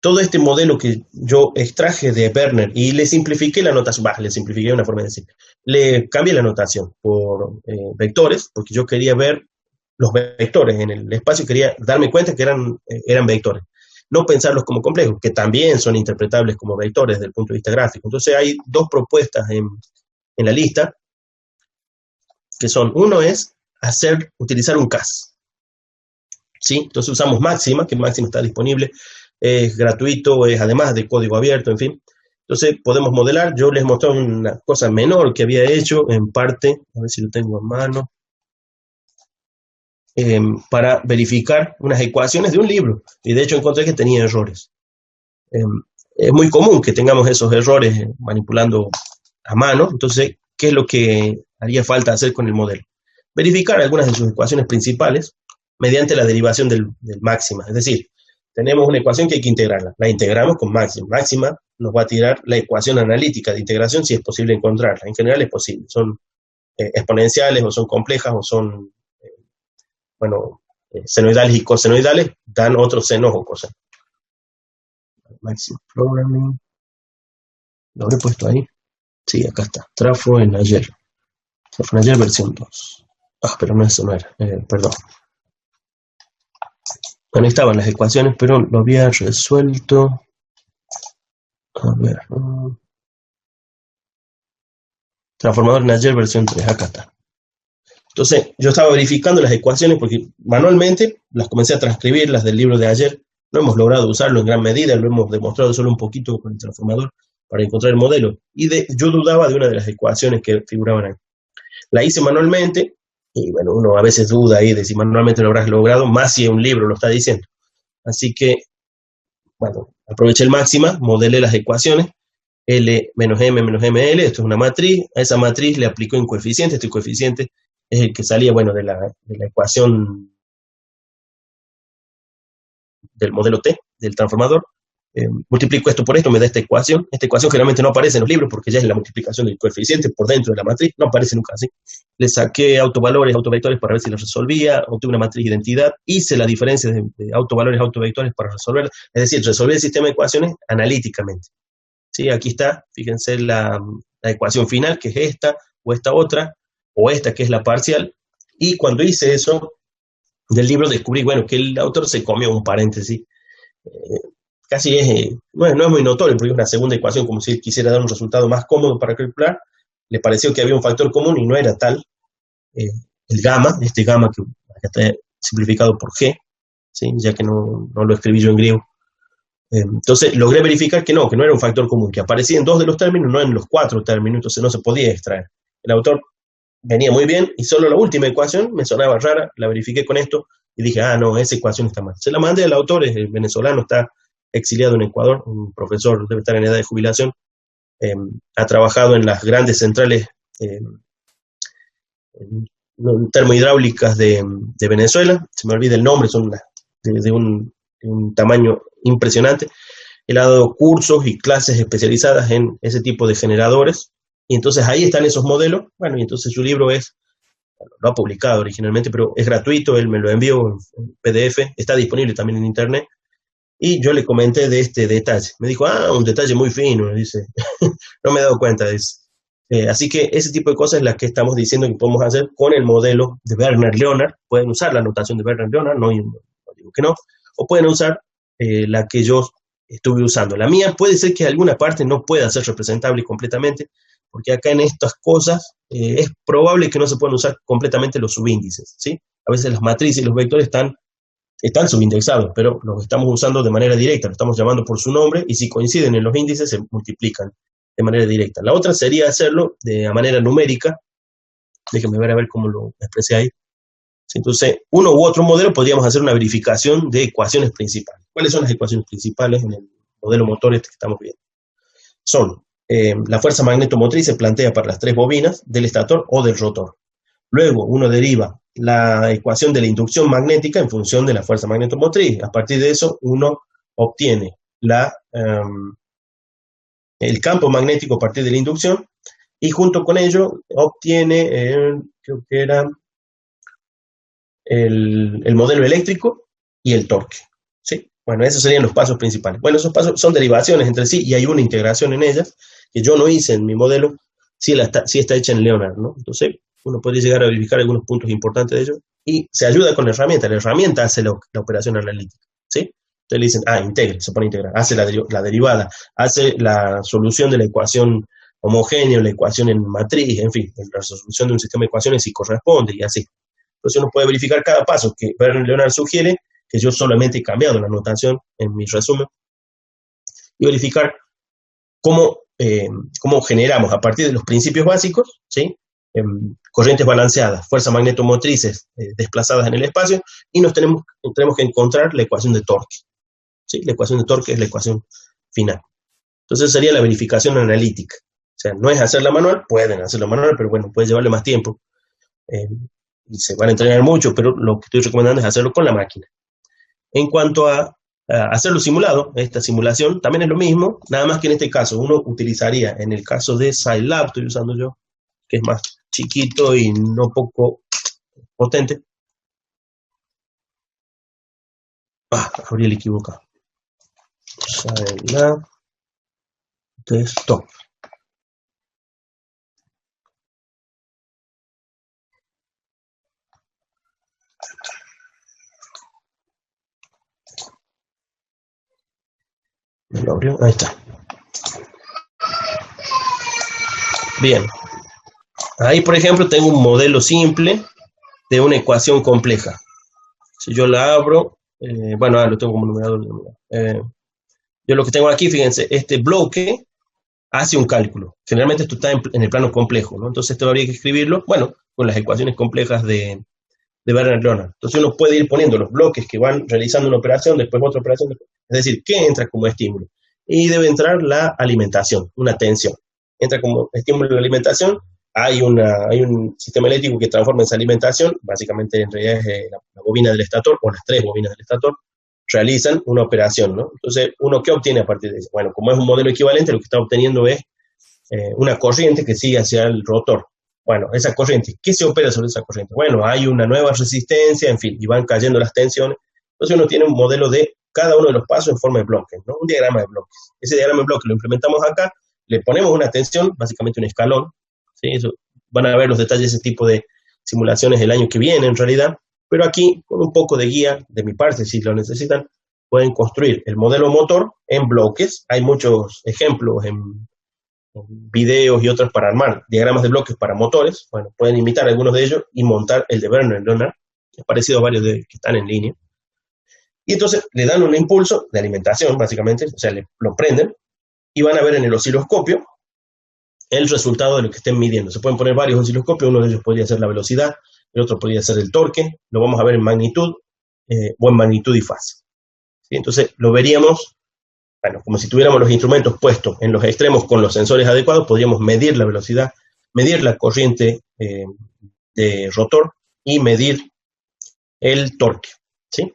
Todo este modelo que yo extraje de Werner y le simplifiqué la notación, le simplifiqué una forma de decir, le cambié la notación por vectores, porque yo quería ver los vectores en el espacio, quería darme cuenta que eran vectores, no pensarlos como complejos, que también son interpretables como vectores desde el punto de vista gráfico. Entonces hay dos propuestas en la lista, que son, uno es utilizar un CAS, ¿sí? Entonces usamos Máxima, que Máxima está disponible, es gratuito, es además de código abierto, en fin. Entonces podemos modelar. Yo les mostré una cosa menor que había hecho en parte, a ver si lo tengo a mano, para verificar unas ecuaciones de un libro, y de hecho encontré que tenía errores. Es muy común que tengamos esos errores manipulando a mano. Entonces, ¿qué es lo que haría falta hacer con el modelo? Verificar algunas de sus ecuaciones principales mediante la derivación del máxima. Es decir, tenemos una ecuación que hay que integrarla. La integramos con máxima. Máxima nos va a tirar la ecuación analítica de integración si es posible encontrarla. En general es posible. Son exponenciales o son complejas o son, senoidales y cosenoidales, dan otros senos o cosenos. Maximum Programming. ¿Lo habré puesto ahí? Sí, acá está. Trafo en ayer. Trafo en ayer versión 2. Pero no, eso no era. Perdón. Bueno, estaban las ecuaciones, pero lo había resuelto. A ver. Transformador en ayer versión 3. Acá está. Entonces, yo estaba verificando las ecuaciones porque manualmente las comencé a transcribir, las del libro de ayer. No hemos logrado usarlo en gran medida, lo hemos demostrado solo un poquito con el transformador para encontrar el modelo. Y yo dudaba de una de las ecuaciones que figuraban ahí. La hice manualmente, y bueno, uno a veces duda ahí de si manualmente lo habrás logrado, más si un libro lo está diciendo. Así que, bueno, aproveché el máxima, modelé las ecuaciones, L menos M menos ML, esto es una matriz, a esa matriz le aplicó un coeficiente, este coeficiente es el que salía, de la ecuación del modelo T, del transformador. Multiplico esto por esto, me da esta ecuación. Esta ecuación generalmente no aparece en los libros porque ya es la multiplicación del coeficiente por dentro de la matriz, no aparece nunca así. Le saqué autovalores, autovectores para ver si los resolvía, obtuve una matriz de identidad, hice la diferencia de autovalores, autovectores para resolverla, es decir, resolví el sistema de ecuaciones analíticamente. ¿Sí? Aquí está, fíjense la ecuación final, que es esta, o esta otra, o esta que es la parcial, y cuando hice eso del libro descubrí, que el autor se comió un paréntesis. Casi no es muy notorio porque es una segunda ecuación, como si él quisiera dar un resultado más cómodo para calcular. Le pareció que había un factor común y no era tal. el gamma, este gamma que está simplificado por G, ¿sí? Ya que no lo escribí yo en griego. Entonces logré verificar que no era un factor común, que aparecía en 2 de los términos, no en los 4 términos, entonces no se podía extraer. El autor venía muy bien y solo la última ecuación me sonaba rara, la verifiqué con esto y dije, no, esa ecuación está mal. Se la mandé al autor, es venezolano, está exiliado en Ecuador, un profesor, debe estar en edad de jubilación, ha trabajado en las grandes centrales termohidráulicas de Venezuela, se me olvida el nombre, son de un tamaño impresionante. Él ha dado cursos y clases especializadas en ese tipo de generadores, y entonces ahí están esos modelos. Bueno, y entonces su libro lo ha publicado originalmente, pero es gratuito, él me lo envió en PDF, está disponible también en internet, y yo le comenté de este detalle. Me dijo, un detalle muy fino, dice, no me he dado cuenta, dice. Así que ese tipo de cosas es las que estamos diciendo que podemos hacer con el modelo de Werner-Leonard. Pueden usar la notación de Werner-Leonard, no digo que no, o pueden usar la que yo estuve usando. La mía puede ser que alguna parte no pueda ser representable completamente, porque acá en estas cosas es probable que no se puedan usar completamente los subíndices, ¿sí? A veces las matrices y los vectores están subindexados, pero los estamos usando de manera directa, los estamos llamando por su nombre, y si coinciden en los índices se multiplican de manera directa. La otra sería hacerlo de manera numérica. Déjenme ver a ver cómo lo expresé ahí. Entonces, uno u otro modelo podríamos hacer una verificación de ecuaciones principales. ¿Cuáles son las ecuaciones principales en el modelo motor que estamos viendo? Son, la fuerza magnetomotriz se plantea para las 3 bobinas del estator o del rotor. Luego, uno deriva la ecuación de la inducción magnética en función de la fuerza magnetomotriz. A partir de eso, uno obtiene el campo magnético a partir de la inducción, y junto con ello obtiene, creo que era el modelo eléctrico y el torque, ¿sí? Bueno, esos serían los pasos principales. Bueno, esos pasos son derivaciones entre sí y hay una integración en ellas que yo no hice en mi modelo, sí está hecha en Leonard, ¿no? Entonces uno puede llegar a verificar algunos puntos importantes de ello y se ayuda con la herramienta hace la operación analítica, ¿sí? Entonces le dicen, integre, se pone a integrar, hace la derivada, hace la solución de la ecuación homogénea, la ecuación en matriz, en fin, la resolución de un sistema de ecuaciones si corresponde y así. Entonces uno puede verificar cada paso que Werner-Leonard sugiere, que yo solamente he cambiado la notación en mi resumen, y verificar cómo generamos a partir de los principios básicos, ¿sí? Corrientes balanceadas, fuerzas magnetomotrices desplazadas en el espacio, y tenemos que encontrar la ecuación de torque, ¿sí? La ecuación de torque es la ecuación final. Entonces sería la verificación analítica. O sea, no es hacerla manual, pueden hacerla manual, pero bueno, puede llevarle más tiempo. Y se van a entrenar mucho, pero lo que estoy recomendando es hacerlo con la máquina. En cuanto a hacerlo simulado, esta simulación también es lo mismo, nada más que en este caso uno utilizaría, en el caso de Scilab, estoy usando yo, que es más chiquito y no poco potente. Abrí el equivocado. Scilab Desktop. ¿Lo abrió? Ahí está. Bien. Ahí, por ejemplo, tengo un modelo simple de una ecuación compleja. Si yo la abro, lo tengo como numerador. Yo lo que tengo aquí, fíjense, este bloque hace un cálculo. Generalmente esto está en el plano complejo, ¿no? Entonces esto habría que escribirlo, con las ecuaciones complejas de Werner-Leonard. Entonces uno puede ir poniendo los bloques que van realizando una operación, después otra operación, es decir, ¿qué entra como estímulo? Y debe entrar la alimentación, una tensión. Entra como estímulo de alimentación, hay un sistema eléctrico que transforma esa alimentación, básicamente en realidad es la bobina del estator, o las 3 bobinas del estator, realizan una operación, ¿no? Entonces, ¿uno qué obtiene a partir de eso? Bueno, como es un modelo equivalente, lo que está obteniendo es una corriente que sigue hacia el rotor. Bueno, esa corriente, ¿qué se opera sobre esa corriente? Bueno, hay una nueva resistencia, en fin, y van cayendo las tensiones. Entonces uno tiene un modelo de cada uno de los pasos en forma de bloques, ¿no? Un diagrama de bloques. Ese diagrama de bloques lo implementamos acá, le ponemos una tensión, básicamente un escalón, ¿sí? Eso, van a ver los detalles de ese tipo de simulaciones el año que viene, en realidad, pero aquí, con un poco de guía de mi parte, si lo necesitan, pueden construir el modelo motor en bloques. Hay muchos ejemplos videos y otros para armar diagramas de bloques para motores, bueno, pueden imitar algunos de ellos y montar el de Werner Leonard, que es parecido a varios que están en línea. Y entonces le dan un impulso de alimentación, básicamente, o sea, lo prenden y van a ver en el osciloscopio el resultado de lo que estén midiendo. Se pueden poner varios osciloscopios, uno de ellos podría ser la velocidad, el otro podría ser el torque, lo vamos a ver en magnitud o en magnitud y fase. ¿Sí? Entonces lo veríamos, bueno, como si tuviéramos los instrumentos puestos en los extremos con los sensores adecuados, podríamos medir la velocidad, medir la corriente de rotor y medir el torque. ¿Sí?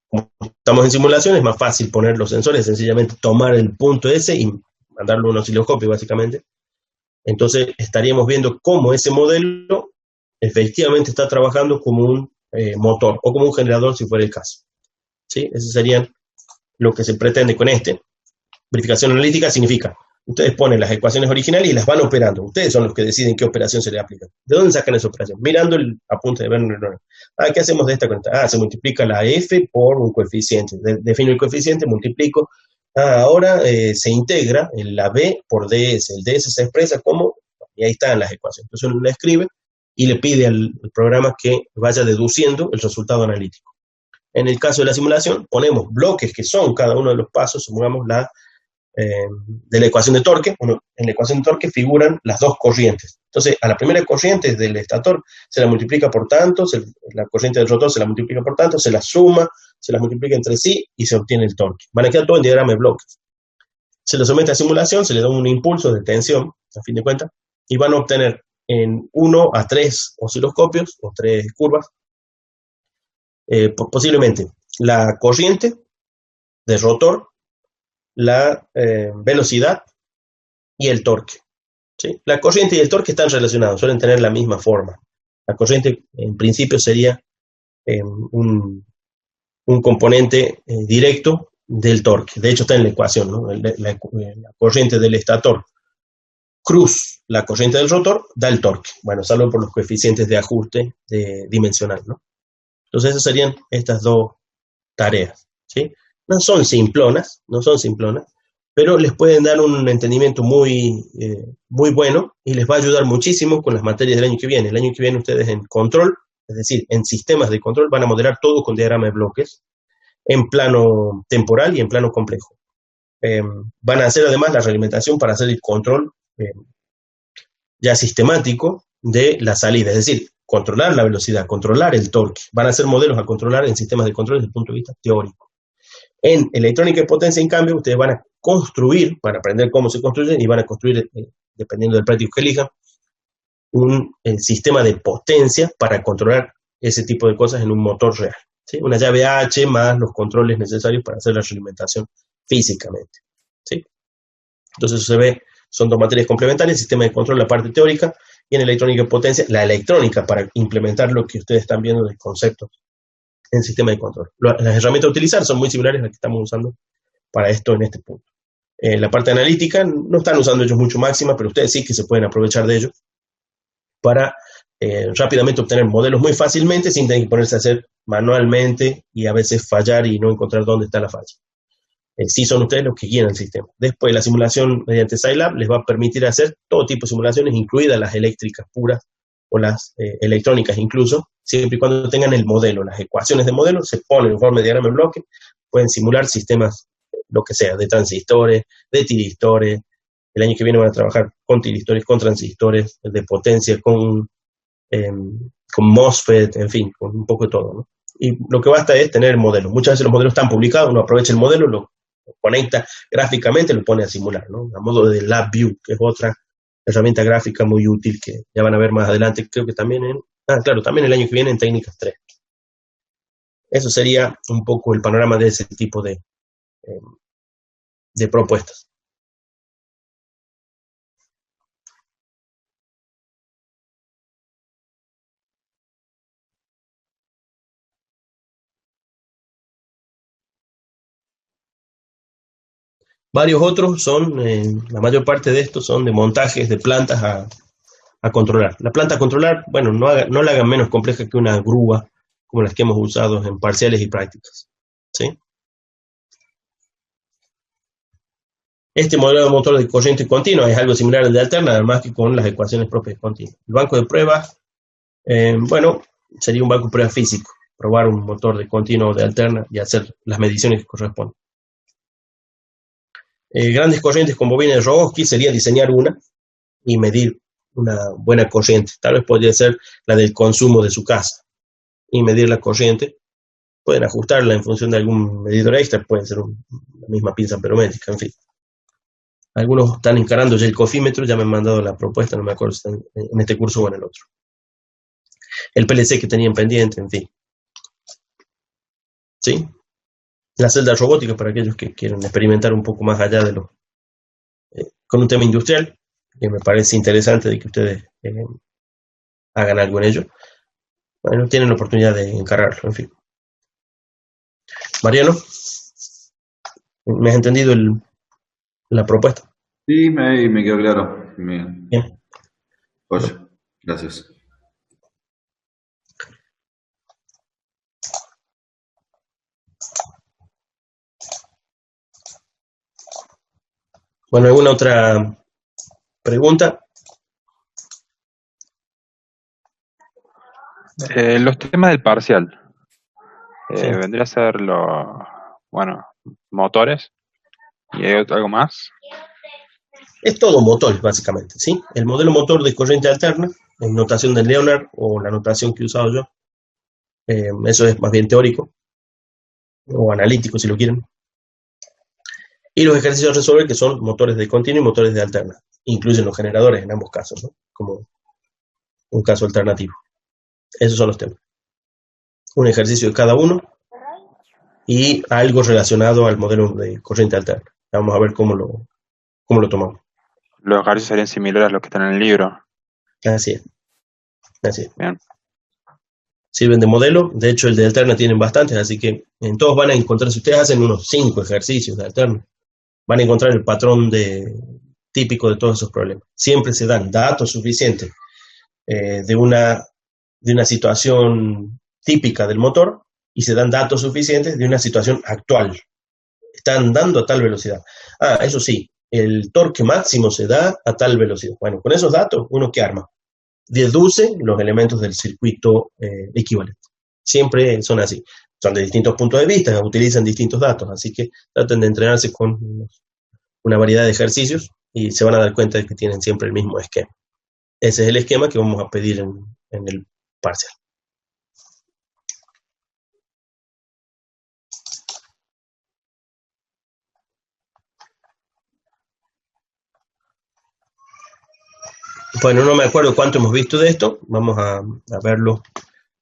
Como estamos en simulación, es más fácil poner los sensores, sencillamente tomar el punto ese y mandarlo a un osciloscopio, básicamente. Entonces estaríamos viendo cómo ese modelo efectivamente está trabajando como un motor o como un generador, si fuera el caso. ¿Sí? Eso sería lo que se pretende con este. Verificación analítica significa, ustedes ponen las ecuaciones originales y las van operando. Ustedes son los que deciden qué operación se le aplica. ¿De dónde sacan esa operación? Mirando el apunte de Werner Leonard. ¿Qué hacemos de esta cuenta? Se multiplica la F por un coeficiente. Defino el coeficiente, multiplico. Ahora se integra la B por DS. El DS se expresa como, y ahí están las ecuaciones. Entonces uno la escribe y le pide al programa que vaya deduciendo el resultado analítico. En el caso de la simulación, ponemos bloques que son cada uno de los pasos, supongamos de la ecuación de torque. Bueno, en la ecuación de torque figuran las dos corrientes. Entonces, a la primera corriente del estator se la multiplica por tanto, la corriente del rotor se la multiplica por tanto, se la suma, se las multiplica entre sí y se obtiene el torque. Van a quedar todo en diagrama de bloques. Se lo somete a simulación, se le da un impulso de tensión, a fin de cuentas, y van a obtener en 1 a 3 osciloscopios o 3 curvas, posiblemente la corriente del rotor, la velocidad y el torque. ¿Sí? La corriente y el torque están relacionados, suelen tener la misma forma. La corriente, en principio, sería un componente directo del torque. De hecho, está en la ecuación, ¿no? La corriente del estator cruz la corriente del rotor da el torque. Bueno, salvo por los coeficientes de ajuste dimensional, ¿no? Entonces, esas serían estas dos tareas. ¿Sí? No son simplonas, pero les pueden dar un entendimiento muy bueno y les va a ayudar muchísimo con las materias del año que viene. El año que viene ustedes en control, es decir, en sistemas de control, van a modelar todo con diagrama de bloques, en plano temporal y en plano complejo. Van a hacer además la realimentación para hacer el control ya sistemático de la salida, es decir, controlar la velocidad, controlar el torque. Van a hacer modelos a controlar en sistemas de control desde el punto de vista teórico. En electrónica y potencia, en cambio, ustedes van a construir, van a aprender cómo se construyen y van a construir, dependiendo del práctico que elijan, un sistema de potencia para controlar ese tipo de cosas en un motor real. ¿Sí? Una llave H más los controles necesarios para hacer la realimentación físicamente. ¿Sí? Entonces eso se ve, son dos materias complementarias, sistema de control, la parte teórica, y en electrónica y potencia, la electrónica para implementar lo que ustedes están viendo de conceptos en sistema de control. Las herramientas a utilizar son muy similares a las que estamos usando para esto en este punto. La parte analítica, no están usando ellos mucho máxima, pero ustedes sí que se pueden aprovechar de ello para rápidamente obtener modelos muy fácilmente sin tener que ponerse a hacer manualmente y a veces fallar y no encontrar dónde está la falla. Sí son ustedes los que guían el sistema. Después, la simulación mediante Scilab les va a permitir hacer todo tipo de simulaciones, incluidas las eléctricas puras o las electrónicas incluso, siempre y cuando tengan el modelo, las ecuaciones de modelo, se ponen en forma de diagrama de bloque, pueden simular sistemas, lo que sea, de transistores, de tiristores. El año que viene van a trabajar con tiristores, con transistores, de potencia, con MOSFET, en fin, con un poco de todo, ¿no? Y lo que basta es tener modelos. Muchas veces los modelos están publicados, uno aprovecha el modelo, lo conecta gráficamente, lo pone a simular, ¿no? A modo de LabVIEW, que es otra herramienta gráfica muy útil que ya van a ver más adelante, creo que también también el año que viene en Técnicas 3. Eso sería un poco el panorama de ese tipo de propuestas. Varios otros son, la mayor parte de estos son de montajes de plantas a controlar. La planta a controlar, bueno, no la hagan menos compleja que una grúa, como las que hemos usado en parciales y prácticas. ¿Sí? Este modelo de motor de corriente continua es algo similar al de alterna, además que con las ecuaciones propias de continua. El banco de pruebas, bueno, sería un banco de pruebas físico, probar un motor de continua o de alterna y hacer las mediciones que corresponden. Grandes corrientes con bobina de Rogowski sería diseñar una y medir una buena corriente. Tal vez podría ser la del consumo de su casa y medir la corriente. Pueden ajustarla en función de algún medidor extra, puede ser la misma pinza amperométrica, en fin. Algunos están encarando ya el cofímetro, ya me han mandado la propuesta, no me acuerdo si están en este curso o en el otro. El PLC que tenían pendiente, en fin. ¿Sí? La celda robótica para aquellos que quieren experimentar un poco más allá de lo con un tema industrial, que me parece interesante de que ustedes hagan algo en ello. Bueno, tienen la oportunidad de encargarlo, en fin. Mariano, ¿me has entendido la propuesta? Sí, me quedó claro. Bien. Oye, gracias. Bueno, ¿alguna otra pregunta? Los temas del parcial. Sí. Vendría a ser bueno, motores. ¿Y hay algo más? Es todo motor, básicamente, ¿sí? El modelo motor de corriente alterna, en notación de Leonard, o la notación que he usado yo, eso es más bien teórico, o analítico, si lo quieren. Y los ejercicios a resolver, que son motores de continuo y motores de alterna. Incluyen los generadores en ambos casos, ¿no? Como un caso alternativo. Esos son los temas. Un ejercicio de cada uno y algo relacionado al modelo de corriente alterna. Vamos a ver cómo lo tomamos. Los ejercicios serían similares a los que están en el libro. Así es. Así es. Bien. Sirven de modelo. De hecho, el de alterna tienen bastantes, así que en todos van a encontrar, si ustedes hacen unos 5 ejercicios de alterna, van a encontrar el patrón típico de todos esos problemas. Siempre se dan datos suficientes de una situación típica del motor y se dan datos suficientes de una situación actual. Están dando a tal velocidad. Eso sí, el torque máximo se da a tal velocidad. Bueno, con esos datos, ¿uno qué arma? Deduce los elementos del circuito equivalente. Siempre son así. Son de distintos puntos de vista, utilizan distintos datos, así que traten de entrenarse con una variedad de ejercicios y se van a dar cuenta de que tienen siempre el mismo esquema. Ese es el esquema que vamos a pedir en el parcial. Bueno, no me acuerdo cuánto hemos visto de esto. Vamos a verlo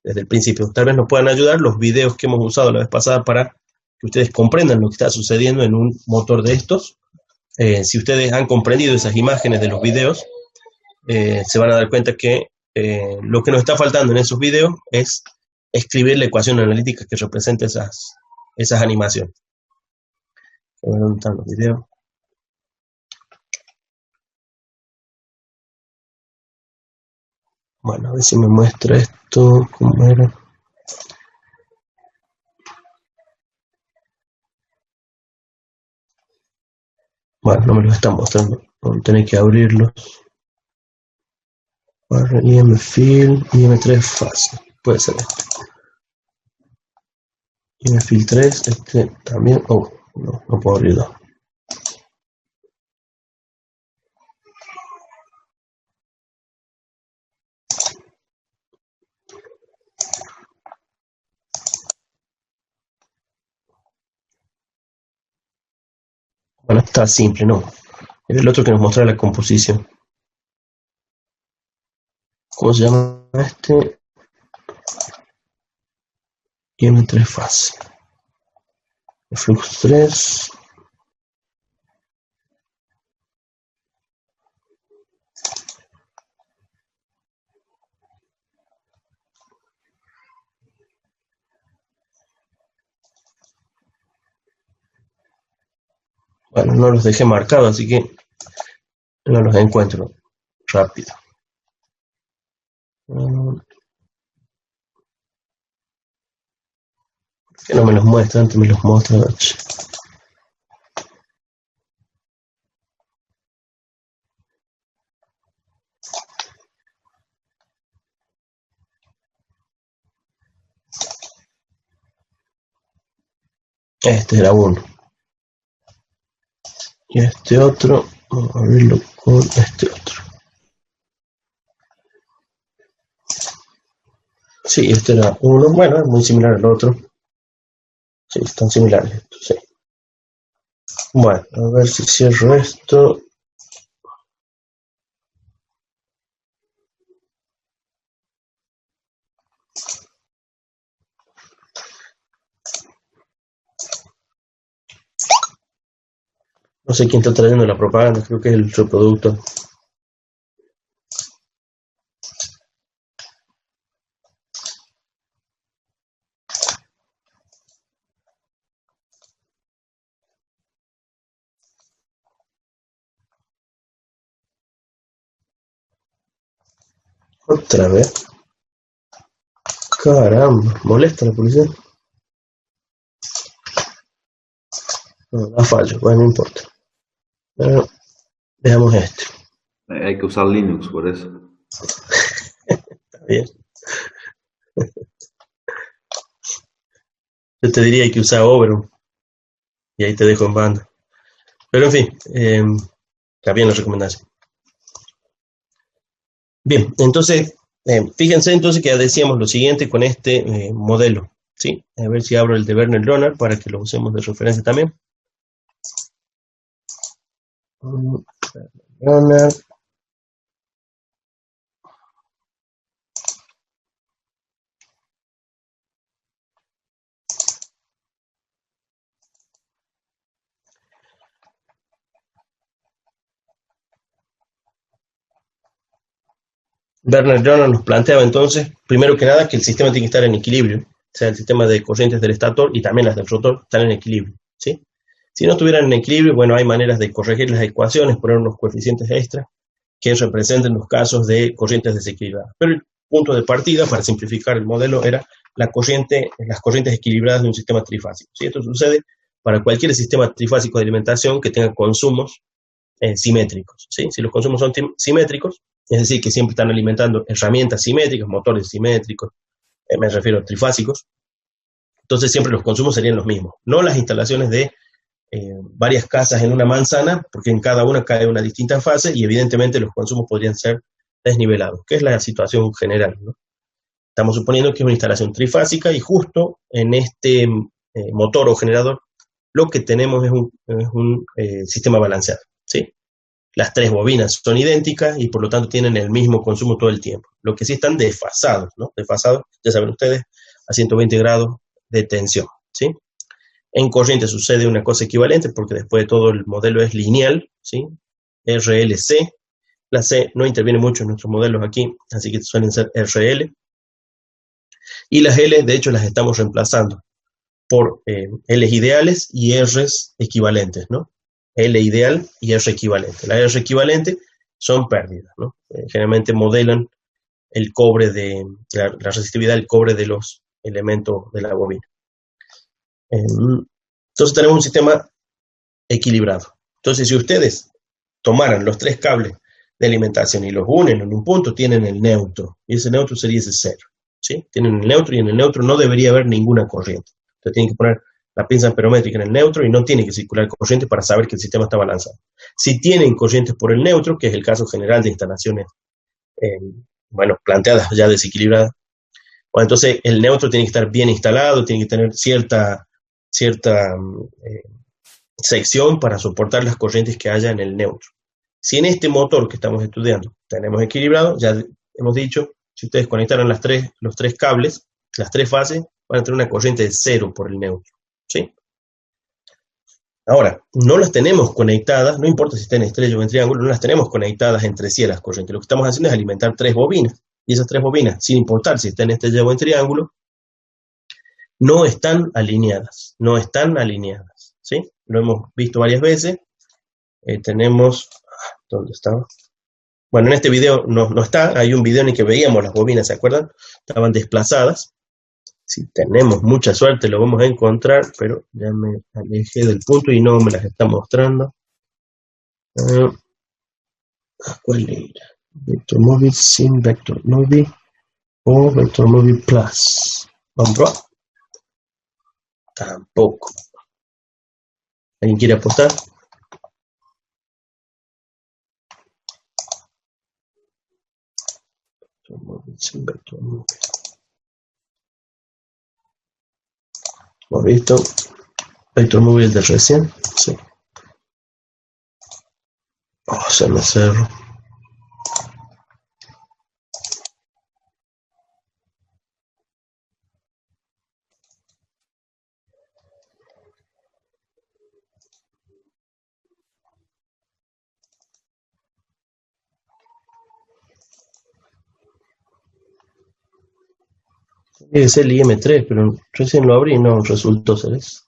desde el principio. Tal vez nos puedan ayudar los videos que hemos usado la vez pasada para que ustedes comprendan lo que está sucediendo en un motor de estos. Si ustedes han comprendido esas imágenes de los videos, se van a dar cuenta que lo que nos está faltando en esos videos es escribir la ecuación analítica que representa esas animaciones. A ver dónde están los videos. Bueno, a ver si me muestra esto, cómo era. Bueno, no me los está mostrando. Voy a tener que abrirlos. IM-Fill, IM3 fácil. Puede ser este. IM-Fill 3, este también. Oh, no puedo abrirlo. Bueno, está simple, ¿no? Era el otro que nos mostraba la composición. ¿Cómo se llama este? IM3 fácil. Flux 3. Bueno, no los dejé marcados, así que no los encuentro rápido. Que no me los muestra, antes me los muestra. Este era uno. Y este otro, vamos a verlo con este otro. Sí, este era uno. Bueno, es muy similar al otro. Sí, están similares estos, sí. Bueno, a ver si cierro esto. No sé quién está trayendo la propaganda, creo que es el reproductor. Otra vez. Caramba, molesta la policía. No, da fallo, bueno, no importa. Pero veamos este. Hay que usar Linux por eso. Está bien. Yo te diría que usar Oberon. Y ahí te dejo en banda. Pero en fin, está bien la recomendación. Bien, entonces, fíjense entonces que ya decíamos lo siguiente con este modelo. ¿Sí? A ver si abro el de Werner Leonard para que lo usemos de referencia también. Leonard. Werner Leonard nos planteaba entonces, primero que nada, que el sistema tiene que estar en equilibrio. O sea, el sistema de corrientes del estator y también las del rotor están en equilibrio. ¿Sí? Si no estuvieran en equilibrio, bueno, hay maneras de corregir las ecuaciones, poner unos coeficientes extra que representen los casos de corrientes desequilibradas. Pero el punto de partida, para simplificar el modelo, era las corrientes equilibradas de un sistema trifásico. ¿Sí? Esto sucede para cualquier sistema trifásico de alimentación que tenga consumos simétricos. ¿Sí? Si los consumos son simétricos, es decir, que siempre están alimentando herramientas simétricas, motores simétricos, me refiero a trifásicos, entonces siempre los consumos serían los mismos. No las instalaciones de varias casas en una manzana, porque en cada una cae una distinta fase y evidentemente los consumos podrían ser desnivelados, que es la situación general, ¿no? Estamos suponiendo que es una instalación trifásica y justo en este motor o generador lo que tenemos es un sistema balanceado, ¿sí? Las tres bobinas son idénticas y por lo tanto tienen el mismo consumo todo el tiempo. Lo que sí están desfasados, ¿no? Desfasados, ya saben ustedes, a 120 grados de tensión, ¿sí? En corriente sucede una cosa equivalente porque después de todo el modelo es lineal, ¿sí? RLC. La C no interviene mucho en nuestros modelos aquí, así que suelen ser RL. Y las L, de hecho, las estamos reemplazando por L's ideales y R's equivalentes, ¿no? L ideal y R equivalente. La R equivalente son pérdidas, ¿no? Generalmente modelan el cobre la resistividad del cobre de los elementos de la bobina. Entonces tenemos un sistema equilibrado. Entonces, si ustedes tomaran los tres cables de alimentación y los unen en un punto, tienen el neutro. Y ese neutro sería ese cero, ¿sí? Tienen el neutro y en el neutro no debería haber ninguna corriente. Entonces tienen que poner la pinza amperométrica en el neutro y no tiene que circular corriente para saber que el sistema está balanceado. Si tienen corrientes por el neutro, que es el caso general de instalaciones, planteadas ya desequilibradas, bueno, entonces el neutro tiene que estar bien instalado, tiene que tener cierta sección para soportar las corrientes que haya en el neutro. Si en este motor que estamos estudiando tenemos equilibrado, ya hemos dicho, si ustedes conectaran los tres cables, las tres fases, van a tener una corriente de cero por el neutro, ¿sí? Ahora, no las tenemos conectadas, no importa si están en estrella o en triángulo, no las tenemos conectadas entre sí a las corrientes. Lo que estamos haciendo es alimentar tres bobinas, y esas tres bobinas, sin importar si están en estrella o en triángulo, no están alineadas, ¿sí? Lo hemos visto varias veces. Tenemos, ¿dónde estaba? Bueno, en este video no está, hay un video en el que veíamos las bobinas, ¿se acuerdan? Estaban desplazadas. Si tenemos mucha suerte lo vamos a encontrar, pero ya me alejé del punto y no me las está mostrando. ¿Cuál era? VectorMovie sin VectorMovie o VectorMovie Plus. Vamos a probar. Tampoco. ¿Alguien quiere apostar? ¿Hemos visto? Vector móvil de recién. Sí. Oh, se me cerró. Tiene que ser el IM3, pero recién lo abrí y no resultó ser eso.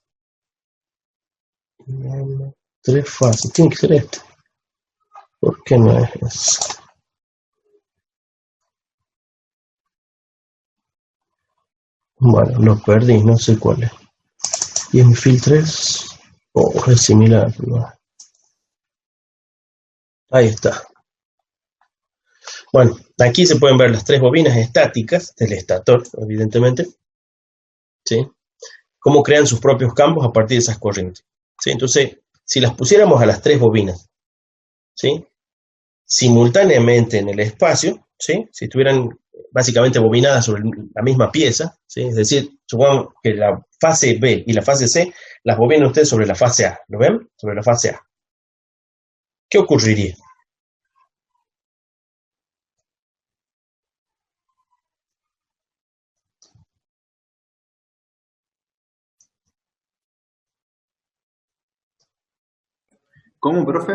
IM3 fácil, tiene que ser este. ¿Por qué no es eso? Bueno, lo perdí, no sé cuál es. IM-Fil3. Oh, es similar. No. Ahí está. Bueno, aquí se pueden ver las tres bobinas estáticas del estator, evidentemente. ¿Sí? Cómo crean sus propios campos a partir de esas corrientes. ¿Sí? Entonces, si las pusiéramos a las tres bobinas, ¿sí?, simultáneamente en el espacio, ¿sí?, si estuvieran básicamente bobinadas sobre la misma pieza, ¿sí?, es decir, supongamos que la fase B y la fase C las bobinan ustedes sobre la fase A, ¿lo ven? Sobre la fase A. ¿Qué ocurriría? ¿Cómo, profe?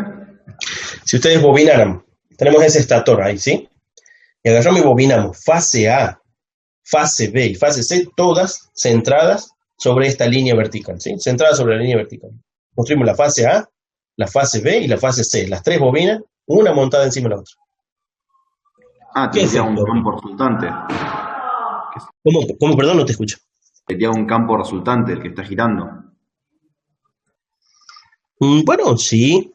Si ustedes bobinaran, tenemos ese estator ahí, ¿sí? Y agarramos y bobinamos fase A, fase B y fase C, todas centradas sobre esta línea vertical, ¿sí? Centradas sobre la línea vertical. Construimos la fase A, la fase B y la fase C. Las tres bobinas, una montada encima de la otra. Ah, ¿Qué tendría un efecto? campo resultante. ¿Cómo? Perdón, no te escucho. Tendría un campo resultante, el que está girando. Bueno, sí,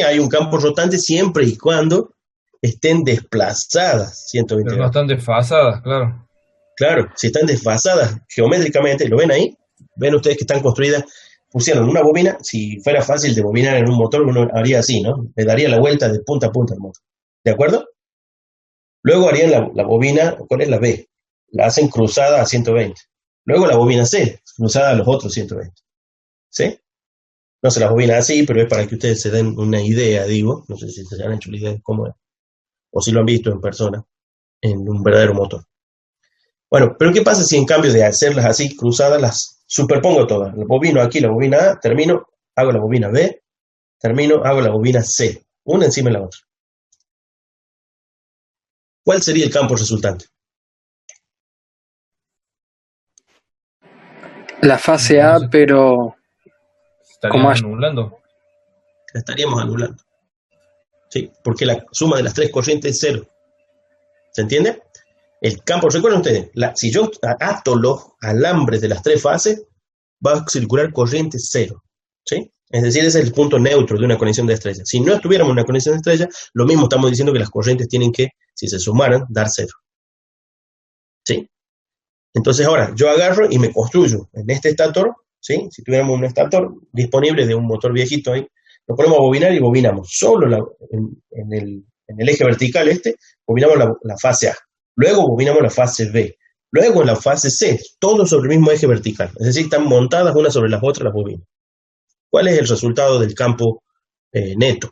hay un campo rotante siempre y cuando estén desplazadas 120 Pero no grados. están desfasadas, claro. Claro, si están desfasadas geométricamente, ¿lo ven ahí? Ven ustedes que están construidas, pusieron una bobina, si fuera fácil de bobinar en un motor, uno haría así, ¿no? Le daría la vuelta de punta a punta al motor. ¿De acuerdo? Luego harían la bobina, ¿cuál es la B? La hacen cruzada a 120. Luego la bobina C, cruzada a los otros 120. ¿Sí? No se las bobina así, pero es para que ustedes se den una idea, digo. No sé si se han hecho la idea de cómo es. O si lo han visto en persona, en un verdadero motor. Bueno, pero ¿qué pasa si en cambio de hacerlas así cruzadas, las superpongo todas? La bobino aquí, la bobina A, termino, hago la bobina B, termino, hago la bobina C. Una encima de la otra. ¿Cuál sería el campo resultante? La fase A, Entonces, pero estarían como hay- anulando. La estaríamos anulando. ¿Sí? Porque la suma de las tres corrientes es cero. ¿Se entiende? El campo, recuerden ustedes, si yo ato los alambres de las tres fases, va a circular corriente cero. ¿Sí? Es decir, ese es el punto neutro de una conexión de estrella. Si no estuviéramos en una conexión de estrella, lo mismo estamos diciendo que las corrientes tienen que, si se sumaran, dar cero. ¿Sí? Entonces ahora, yo agarro y me construyo en este estator, ¿sí? Si tuviéramos un estator disponible de un motor viejito ahí, lo ponemos a bobinar y bobinamos solo en el eje vertical bobinamos la fase A. Luego bobinamos la fase B. Luego en la fase C, todo sobre el mismo eje vertical. Es decir, están montadas unas sobre las otras las bobinas. ¿Cuál es el resultado del campo neto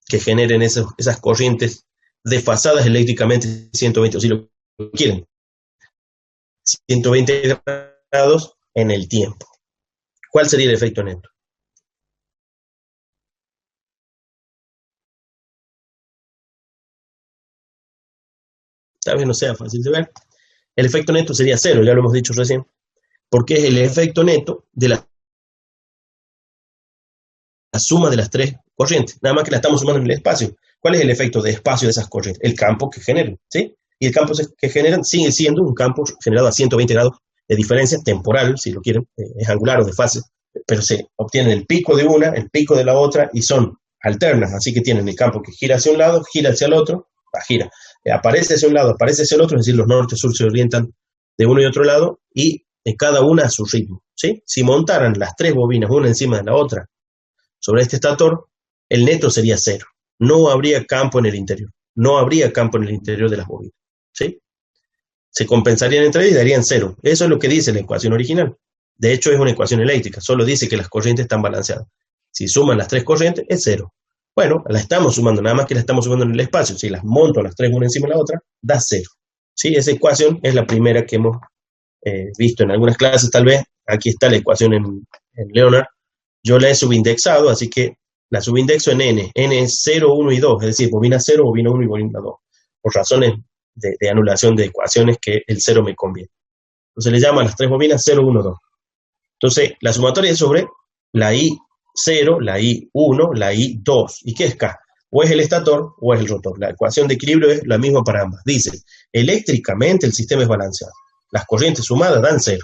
que generen esas corrientes desfasadas eléctricamente 120, o si lo quieren, 120 grados en el tiempo? ¿Cuál sería el efecto neto? Tal vez no sea fácil de ver. El efecto neto sería cero, ya lo hemos dicho recién, porque es el efecto neto de la suma de las tres corrientes, nada más que la estamos sumando en el espacio. ¿Cuál es el efecto de espacio de esas corrientes? El campo que generan, ¿sí? Y el campo que generan sigue siendo un campo generado a 120 grados de diferencia temporal, si lo quieren, es angular o de fase, pero se obtiene el pico de una, el pico de la otra, y son alternas, así que tienen el campo que gira hacia un lado, gira hacia el otro, gira, aparece hacia un lado, aparece hacia el otro, es decir, los norte-sur se orientan de uno y otro lado, y cada una a su ritmo, ¿sí? Si montaran las tres bobinas una encima de la otra, sobre este estator, el neto sería 0. No habría campo en el interior. No habría campo en el interior de las bobinas. ¿Sí? Se compensarían entre ellas y darían 0. Eso es lo que dice la ecuación original. De hecho, es una ecuación eléctrica. Solo dice que las corrientes están balanceadas. Si suman las tres corrientes, es 0. Bueno, la estamos sumando, nada más que la estamos sumando en el espacio. Si las monto las tres una encima de la otra, da 0. ¿Sí? Esa ecuación es la primera que hemos visto en algunas clases, tal vez. Aquí está la ecuación en Leonard. Yo la he subindexado, así que la subindexo en n. N es 0, 1 y 2, es decir, bobina 0, bobina 1 y bobina 2. Por razones de anulación de ecuaciones que el 0 me conviene. Entonces le llamo a las tres bobinas 0, 1, 2. Entonces, la sumatoria es sobre la I0, la I1, la I2. ¿Y qué es K? O es el estator o es el rotor. La ecuación de equilibrio es la misma para ambas. Dice, eléctricamente el sistema es balanceado. Las corrientes sumadas dan 0.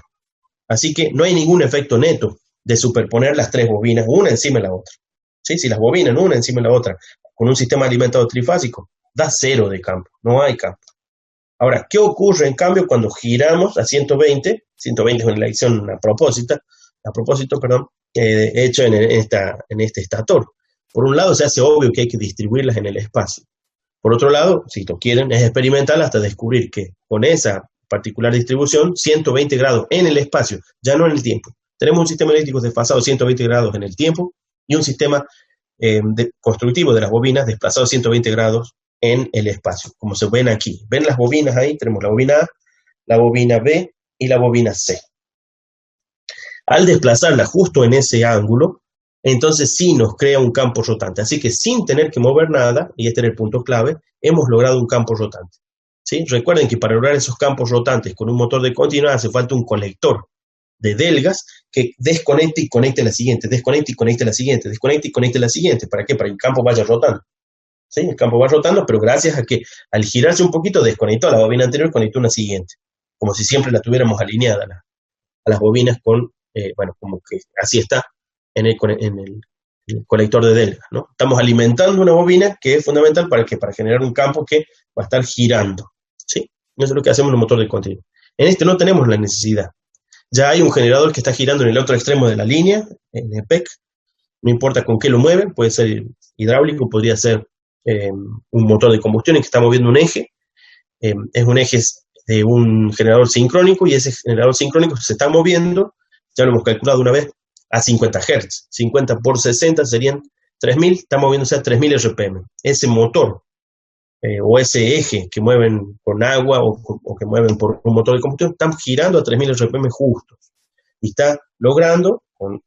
Así que no hay ningún efecto neto de superponer las tres bobinas una encima de la otra. ¿Sí? Si las bobinas una encima de la otra con un sistema alimentado trifásico, da 0 de campo. No hay campo. Ahora, ¿qué ocurre en cambio cuando giramos a 120? 120 es una elección a propósito, hecho en este estator. Por un lado, se hace obvio que hay que distribuirlas en el espacio. Por otro lado, si lo quieren, es experimental hasta descubrir que con esa particular distribución, 120 grados en el espacio, ya no en el tiempo. Tenemos un sistema eléctrico desfasado 120 grados en el tiempo y un sistema constructivo de las bobinas desplazado 120 grados en el espacio, como se ven aquí. ¿Ven las bobinas ahí? Tenemos la bobina A, la bobina B y la bobina C. Al desplazarla justo en ese ángulo, entonces sí nos crea un campo rotante. Así que sin tener que mover nada, y este era el punto clave, hemos logrado un campo rotante. ¿Sí? Recuerden que para lograr esos campos rotantes con un motor de continuidad hace falta un colector de delgas que desconecte y conecte la siguiente, desconecte y conecte la siguiente, desconecte y conecte la siguiente. ¿Para qué? Para que el campo vaya rotando. ¿Sí? El campo va rotando, pero gracias a que al girarse un poquito desconectó a la bobina anterior y conectó una siguiente, como si siempre la tuviéramos alineada a las bobinas con, como que así está en el colector de delgas, ¿no? Estamos alimentando una bobina que es fundamental para generar un campo que va a estar girando, ¿sí? Eso es lo que hacemos en un motor de continuo. En este no tenemos la necesidad. Ya hay un generador que está girando en el otro extremo de la línea, en el PEC, no importa con qué lo mueven, puede ser hidráulico, podría ser un motor de combustión en que está moviendo un eje, es un eje de un generador sincrónico y ese generador sincrónico se está moviendo, ya lo hemos calculado una vez, a 50 Hz. 50 por 60 serían 3000, está moviéndose a 3000 RPM. Ese motor o ese eje que mueven con agua o que mueven por un motor de combustión, están girando a 3000 RPM justos. Y está logrando, con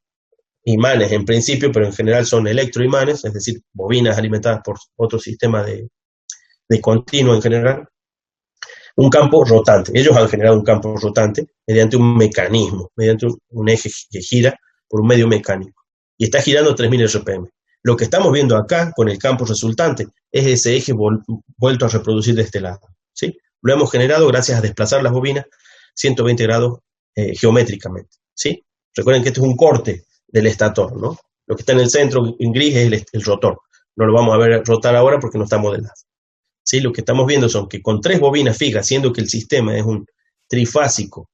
imanes en principio, pero en general son electroimanes, es decir, bobinas alimentadas por otro sistema de continuo en general, un campo rotante. Ellos han generado un campo rotante mediante un mecanismo, mediante un eje que gira por un medio mecánico. Y está girando a 3000 RPM. Lo que estamos viendo acá con el campo resultante es ese eje vuelto a reproducir de este lado, ¿sí? Lo hemos generado gracias a desplazar las bobinas 120 grados geométricamente, ¿sí? Recuerden que este es un corte del estator, ¿no? Lo que está en el centro en gris es el rotor. No lo vamos a ver rotar ahora porque no está modelado. ¿Sí? Lo que estamos viendo son que con tres bobinas fijas, siendo que el sistema es un trifásico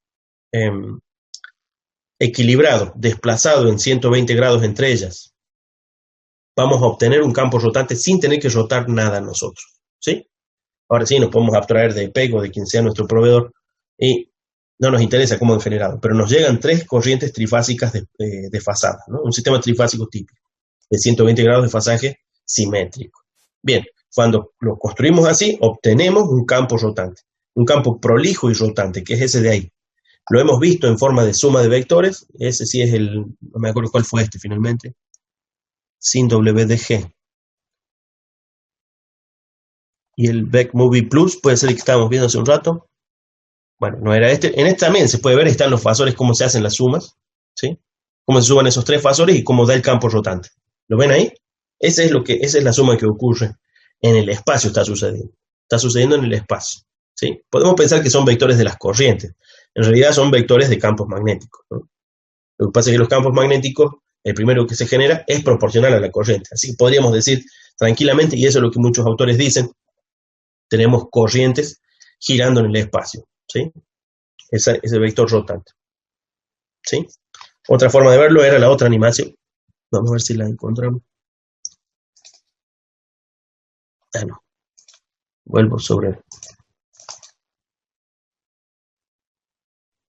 equilibrado, desplazado en 120 grados entre ellas, vamos a obtener un campo rotante sin tener que rotar nada nosotros, ¿sí? Ahora sí, nos podemos abstraer de PEG o de quien sea nuestro proveedor y no nos interesa cómo han generado, pero nos llegan tres corrientes trifásicas desfasadas, ¿no? Un sistema trifásico típico, de 120 grados de fasaje simétrico. Bien, cuando lo construimos así, obtenemos un campo rotante, un campo prolijo y rotante, que es ese de ahí. Lo hemos visto en forma de suma de vectores, ese sí es no me acuerdo cuál fue este finalmente, sin WDG. Y el Vec Movie Plus puede ser el que estábamos viendo hace un rato. Bueno, no era este. En este también se puede ver, están los fasores, cómo se hacen las sumas, ¿sí? Cómo se suman esos tres fasores y cómo da el campo rotante. ¿Lo ven ahí? Esa es la suma que ocurre en el espacio, está sucediendo. Está sucediendo en el espacio, ¿sí? Podemos pensar que son vectores de las corrientes. En realidad son vectores de campos magnéticos, ¿no? Lo que pasa es que los campos magnéticos, el primero que se genera es proporcional a la corriente. Así que podríamos decir tranquilamente, y eso es lo que muchos autores dicen, tenemos corrientes girando en el espacio, ¿sí? Ese vector rotante, ¿sí? Otra forma de verlo era la otra animación, Vamos a ver si la encontramos. Ah, no. Vuelvo sobre...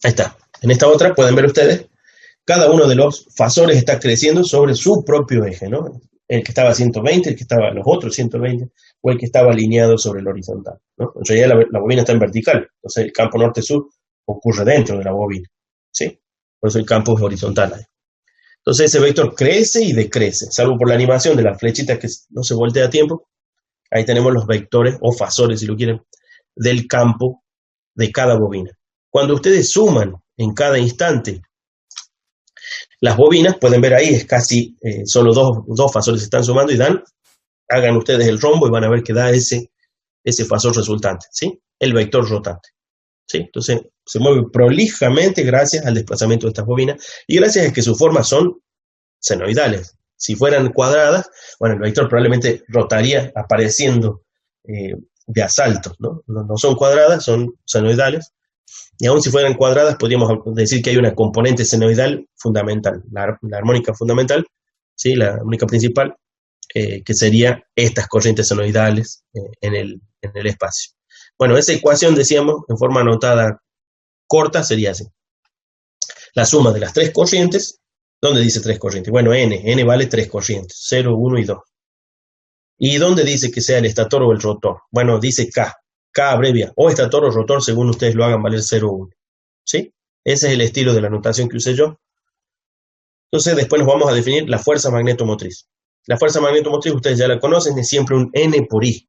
Ahí está. En esta otra pueden ver ustedes, cada uno de los fasores está creciendo sobre su propio eje, ¿no? El que estaba a 120, el que estaba a los otros 120, o el que estaba alineado sobre el horizontal, ¿no? En realidad la bobina está en vertical, entonces el campo norte-sur ocurre dentro de la bobina, ¿sí? Por eso el campo es horizontal ahí. Entonces ese vector crece y decrece, salvo por la animación de la flechita que no se voltea a tiempo. Ahí tenemos los vectores, o fasores si lo quieren, del campo de cada bobina. Cuando ustedes suman en cada instante las bobinas, pueden ver ahí, es casi solo dos fasores se están sumando y hagan ustedes el rombo y van a ver que da ese fasor resultante, ¿sí? El vector rotante, ¿sí? Entonces se mueve prolijamente gracias al desplazamiento de estas bobinas y gracias a que sus formas son senoidales. Si fueran cuadradas, bueno, el vector probablemente rotaría apareciendo de asalto, ¿no? No son cuadradas, son senoidales. Y aun si fueran cuadradas, podríamos decir que hay una componente senoidal fundamental, la armónica fundamental, ¿sí? La armónica principal, que sería estas corrientes senoidales en el espacio. Bueno, esa ecuación, decíamos, en forma anotada corta, sería así. La suma de las tres corrientes, ¿dónde dice tres corrientes? Bueno, n vale tres corrientes, 0, 1 y 2. ¿Y dónde dice que sea el estator o el rotor? Bueno, dice K. K abrevia o estator o rotor según ustedes lo hagan valer 0 o 1. ¿Sí? Ese es el estilo de la notación que usé yo. Entonces después nos vamos a definir la fuerza magnetomotriz. La fuerza magnetomotriz ustedes ya la conocen, es siempre un N por I.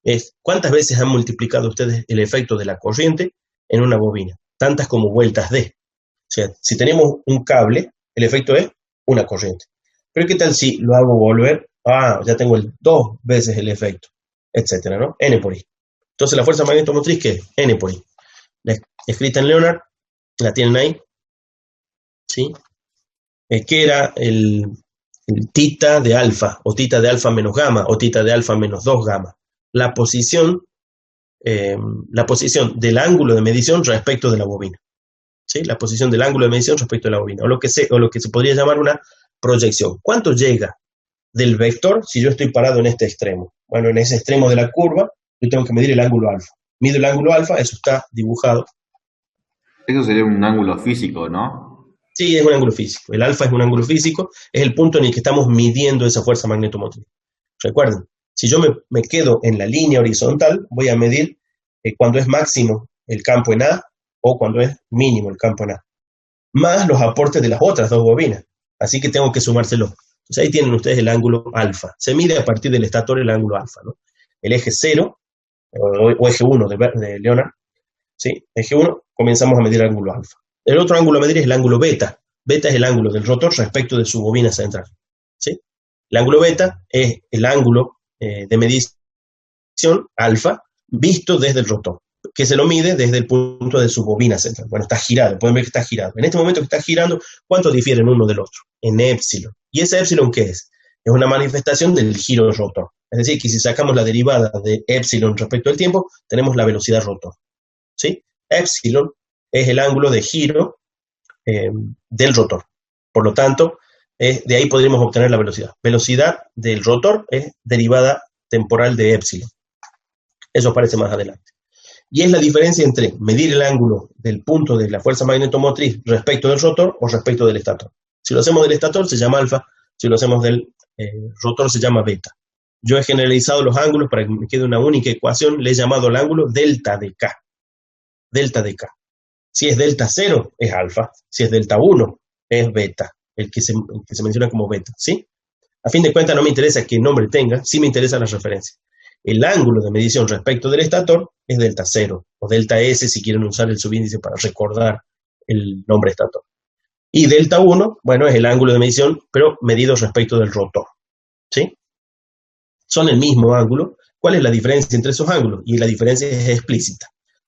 Es ¿cuántas veces han multiplicado ustedes el efecto de la corriente en una bobina? Tantas como vueltas de. O sea, si tenemos un cable, el efecto es una corriente. Pero ¿qué tal si lo hago volver? Ya tengo dos veces el efecto, etcétera, ¿no? N por I. Entonces la fuerza magnetomotriz, ¿qué es? N por I. Escrita en Leonard, la tienen ahí, ¿sí? Que era el tita de alfa, o tita de alfa menos gamma, o tita de alfa menos 2 gamma. La posición del ángulo de medición respecto de la bobina, ¿sí? La posición del ángulo de medición respecto de la bobina, o lo que se podría llamar una proyección. ¿Cuánto llega del vector si yo estoy parado en este extremo? Bueno, en ese extremo de la curva, yo tengo que medir el ángulo alfa. Mido el ángulo alfa, eso está dibujado. Eso sería un ángulo físico, ¿no? Sí, es un ángulo físico. El alfa es un ángulo físico, es el punto en el que estamos midiendo esa fuerza magnetomotriz. Recuerden, si yo me quedo en la línea horizontal, voy a medir cuando es máximo el campo en A o cuando es mínimo el campo en A, más los aportes de las otras dos bobinas. Así que tengo que sumárselo. Entonces ahí tienen ustedes el ángulo alfa. Se mide a partir del estator el ángulo alfa, ¿no? El eje 0, o eje 1 de Leonard, ¿sí? Eje 1, comenzamos a medir el ángulo alfa. El otro ángulo a medir es el ángulo beta. Beta es el ángulo del rotor respecto de su bobina central, ¿sí? El ángulo beta es el ángulo de medición alfa visto desde el rotor, que se lo mide desde el punto de su bobina central. Bueno, está girado, pueden ver que está girado. En este momento que está girando, ¿cuánto difieren uno del otro? En épsilon. ¿Y ese épsilon qué es? Es una manifestación del giro del rotor. Es decir, que si sacamos la derivada de épsilon respecto al tiempo, tenemos la velocidad rotor, ¿sí? Épsilon es el ángulo de giro del rotor. Por lo tanto, de ahí podríamos obtener la velocidad. Velocidad del rotor es derivada temporal de épsilon. Eso aparece más adelante. Y es la diferencia entre medir el ángulo del punto de la fuerza magnetomotriz respecto del rotor o respecto del estator. Si lo hacemos del estator se llama alfa, si lo hacemos del rotor se llama beta. Yo he generalizado los ángulos para que me quede una única ecuación, le he llamado el ángulo delta de K. Delta de K. Si es delta 0 es alfa, si es delta 1 es beta, el que se menciona como beta, ¿sí? A fin de cuentas no me interesa qué nombre tenga, sí me interesa la referencia. El ángulo de medición respecto del estator es delta 0, o delta S si quieren usar el subíndice para recordar el nombre estator. Y delta 1, bueno, es el ángulo de medición, pero medido respecto del rotor, ¿sí? Son el mismo ángulo. ¿Cuál es la diferencia entre esos ángulos? Y la diferencia es explícita.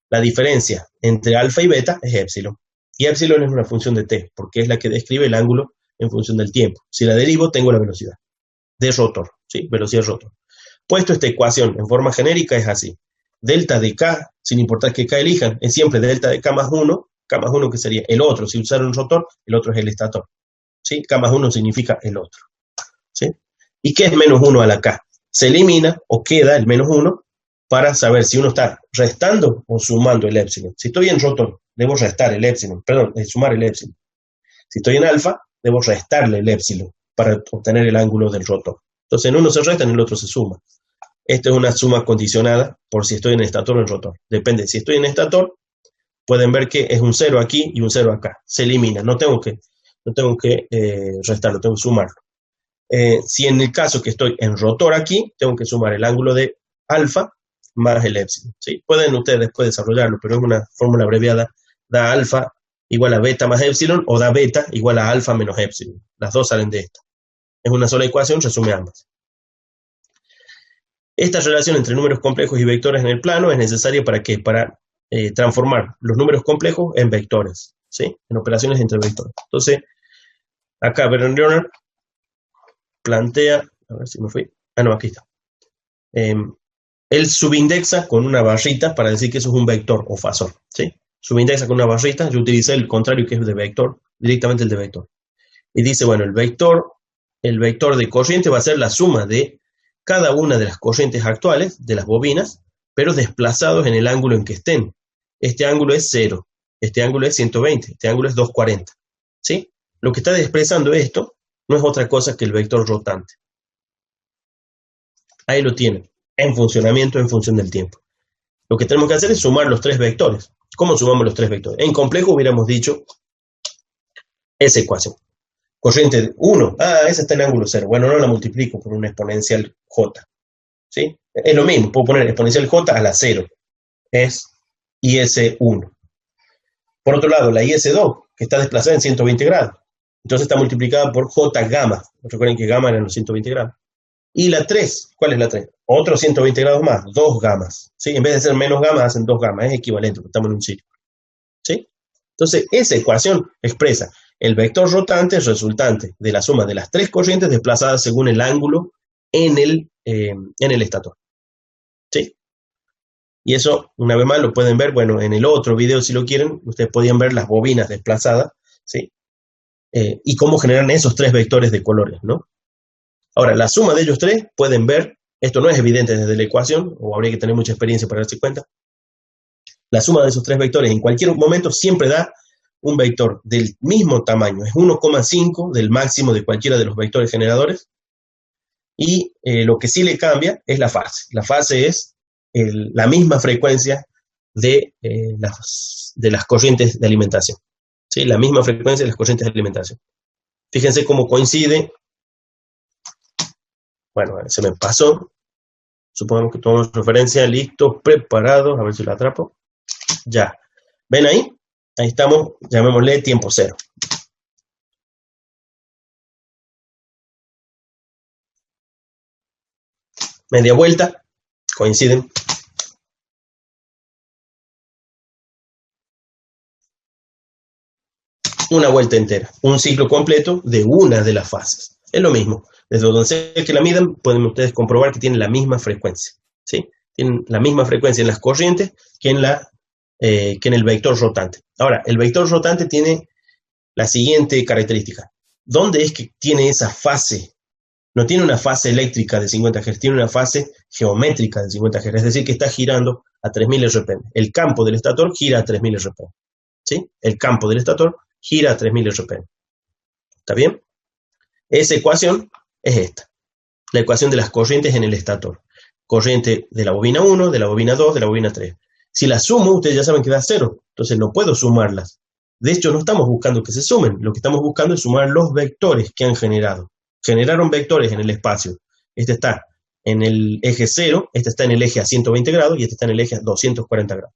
La diferencia entre alfa y beta es épsilon. Y épsilon es una función de t, porque es la que describe el ángulo en función del tiempo. Si la derivo, tengo la velocidad de rotor, ¿sí? Velocidad rotor. Puesto esta ecuación en forma genérica es así. Delta de K, sin importar que K elijan, es siempre delta de K más 1 que sería el otro. Si usaron un rotor, el otro es el estator, ¿sí? K más 1 significa el otro. ¿Y qué es menos 1 a la K? Se elimina o queda el menos 1 para saber si uno está restando o sumando el épsilon. Si estoy en rotor, debo restar el épsilon, perdón, sumar el épsilon. Si estoy en alfa, debo restarle el épsilon para obtener el ángulo del rotor. Entonces en uno se resta, en el otro se suma. Esta es una suma condicionada por si estoy en estator o en rotor. Depende, si estoy en estator, pueden ver que es un 0 aquí y un 0 acá. Se elimina, no tengo que restarlo, tengo que sumarlo. Si en el caso que estoy en rotor aquí, tengo que sumar el ángulo de alfa más el épsilon. ¿Sí? Pueden ustedes después desarrollarlo, pero es una fórmula abreviada. Da alfa igual a beta más épsilon o da beta igual a alfa menos épsilon. Las dos salen de esta. Es una sola ecuación, resume ambas. Esta relación entre números complejos y vectores en el plano es necesaria para ¿qué? Para transformar los números complejos en vectores, ¿sí? En operaciones entre vectores. Entonces, acá Bernd Leonard plantea, a ver si me fui, no, aquí está. Él subindexa con una barrita para decir que eso es un vector o fasor, ¿sí? Subindexa con una barrita, yo utilicé el contrario que es de vector, directamente el de vector. Y dice, bueno, el vector de corriente va a ser la suma de cada una de las corrientes actuales de las bobinas, pero desplazados en el ángulo en que estén. Este ángulo es 0, este ángulo es 120, este ángulo es 240, ¿sí? Lo que está expresando esto no es otra cosa que el vector rotante. Ahí lo tienen, en funcionamiento en función del tiempo. Lo que tenemos que hacer es sumar los tres vectores. ¿Cómo sumamos los tres vectores? En complejo hubiéramos dicho esa ecuación. Corriente 1, esa está en ángulo 0. Bueno, no la multiplico por una exponencial j. ¿Sí? Es lo mismo, puedo poner exponencial j a la 0. Es IS1. Por otro lado, la IS2, que está desplazada en 120 grados. Entonces está multiplicada por j gamma. Recuerden que gamma eran los 120 grados. Y la 3, ¿cuál es la 3? Otros 120 grados más, 2 gamas. ¿Sí? En vez de ser menos gamas, hacen 2 gamas. Es equivalente, porque estamos en un círculo. ¿Sí? Entonces, esa ecuación expresa el vector rotante resultante de la suma de las tres corrientes desplazadas según el ángulo en el estator. ¿Sí? Y eso, una vez más, lo pueden ver, bueno, en el otro video, si lo quieren, ustedes podían ver las bobinas desplazadas, ¿sí? Y cómo generan esos tres vectores de colores, ¿no? Ahora, la suma de ellos tres, pueden ver, esto no es evidente desde la ecuación, o habría que tener mucha experiencia para darse cuenta. La suma de esos tres vectores en cualquier momento siempre da un vector del mismo tamaño, es 1,5 del máximo de cualquiera de los vectores generadores, y lo que sí le cambia es la fase. La fase es la misma frecuencia de las corrientes de alimentación. ¿Sí? La misma frecuencia de las corrientes de alimentación. Fíjense cómo coincide. Bueno, se me pasó. Supongamos que tomamos referencia, listo, preparados, a ver si lo atrapo. Ya. ¿Ven ahí? Ahí estamos, llamémosle tiempo cero. Media vuelta, coinciden. Una vuelta entera, un ciclo completo de una de las fases. Es lo mismo. Desde donde sea que la midan, pueden ustedes comprobar que tienen la misma frecuencia. ¿Sí? Tienen la misma frecuencia en las corrientes que en el vector rotante. Ahora, el vector rotante tiene la siguiente característica. ¿Dónde es que tiene esa fase? No tiene una fase eléctrica de 50 Hz, tiene una fase geométrica de 50 Hz, es decir, que está girando a 3000 RPM. El campo del estator gira a 3000 RPM. ¿Sí? El campo del estator gira a 3000 RPM. ¿Está bien? Esa ecuación es esta. La ecuación de las corrientes en el estator. Corriente de la bobina 1, de la bobina 2, de la bobina 3. Si las sumo, ustedes ya saben que da 0. Entonces no puedo sumarlas. De hecho, no estamos buscando que se sumen. Lo que estamos buscando es sumar los vectores que han generado. Generaron vectores en el espacio. Este está en el eje 0, este está en el eje a 120 grados y este está en el eje a 240 grados.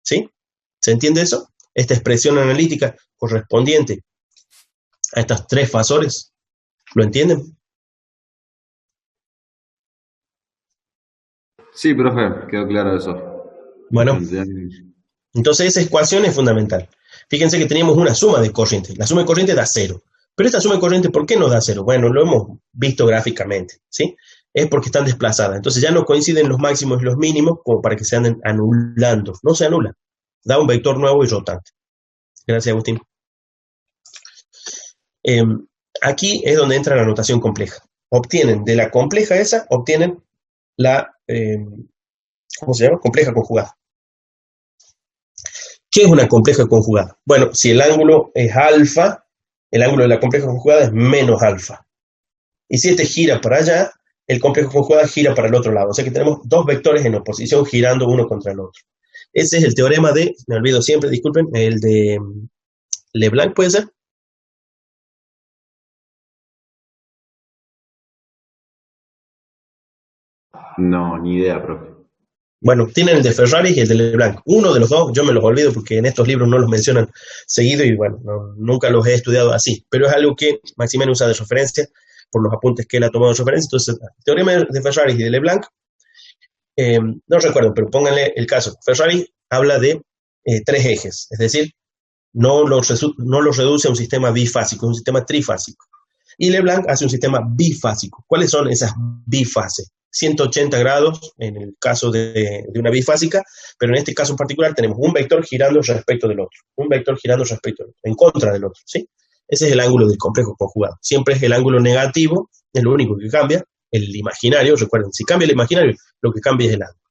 ¿Sí? ¿Se entiende eso? Esta expresión analítica correspondiente a estas tres fasores. ¿Lo entienden? Sí, profe, quedó claro eso. Bueno, entonces esa ecuación es fundamental. Fíjense que teníamos una suma de corrientes. La suma de corrientes da 0. Pero esta suma de corrientes, ¿por qué no da 0? Bueno, lo hemos visto gráficamente, ¿sí? Es porque están desplazadas. Entonces ya no coinciden los máximos y los mínimos como para que se anden anulando. No se anulan. Da un vector nuevo y rotante. Gracias, Agustín. Aquí es donde entra la notación compleja. obtienen de la compleja esa, obtienen la, ¿cómo se llama? Compleja conjugada. ¿Qué es una compleja conjugada? Bueno, si el ángulo es alfa, el ángulo de la compleja conjugada es menos alfa. Y si este gira para allá, el complejo conjugada gira para el otro lado. O sea que tenemos dos vectores en oposición girando uno contra el otro. Ese es el teorema de, me olvido siempre, disculpen, el de Leblanc, ¿puede ser? No, ni idea, profe. Bueno, tienen el de Ferrari y el de Leblanc. Uno de los dos, yo me los olvido porque en estos libros no los mencionan seguido y bueno, nunca los he estudiado así. Pero es algo que Maximiano usa de referencia por los apuntes que él ha tomado de referencia. Entonces, el teorema de Ferrari y de Leblanc, no recuerdo, pero pónganle el caso. Ferrari habla de tres ejes, es decir, no los reduce a un sistema bifásico, es un sistema trifásico. Y Leblanc hace un sistema bifásico. ¿Cuáles son esas bifases? 180 grados en el caso de una bifásica, pero en este caso en particular tenemos un vector girando respecto del otro, un vector girando respecto del otro, en contra del otro, ¿sí? Ese es el ángulo del complejo conjugado. Siempre es el ángulo negativo, es lo único que cambia. El imaginario, recuerden, si cambia el imaginario, lo que cambia es el ángulo.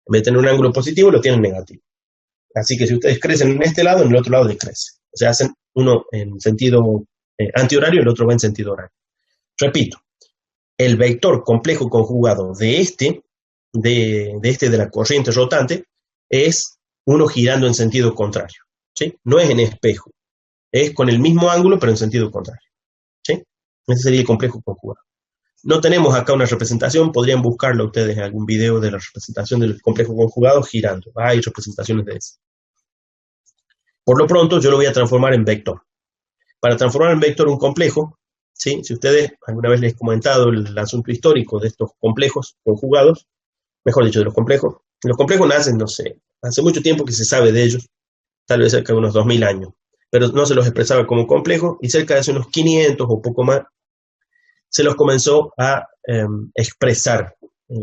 En vez de tener un ángulo positivo, lo tienen negativo. Así que si ustedes crecen en este lado, en el otro lado decrece. O sea, hacen uno en sentido antihorario y el otro va en sentido horario. Repito, el vector complejo conjugado de la corriente rotante es uno girando en sentido contrario, ¿sí? No es en espejo, es con el mismo ángulo pero en sentido contrario, ¿sí? Ese sería el complejo conjugado. No tenemos acá una representación, podrían buscarlo ustedes en algún video de la representación del complejo conjugado girando. Hay representaciones de eso. Por lo pronto yo lo voy a transformar en vector. Para transformar en vector un complejo, ¿sí? Si ustedes, alguna vez les he comentado el asunto histórico de estos complejos conjugados, mejor dicho, de los complejos nacen, no sé, hace mucho tiempo que se sabe de ellos, tal vez cerca de unos 2000 años, pero no se los expresaba como complejo, y cerca de hace unos 500 o poco más, se los comenzó a expresar.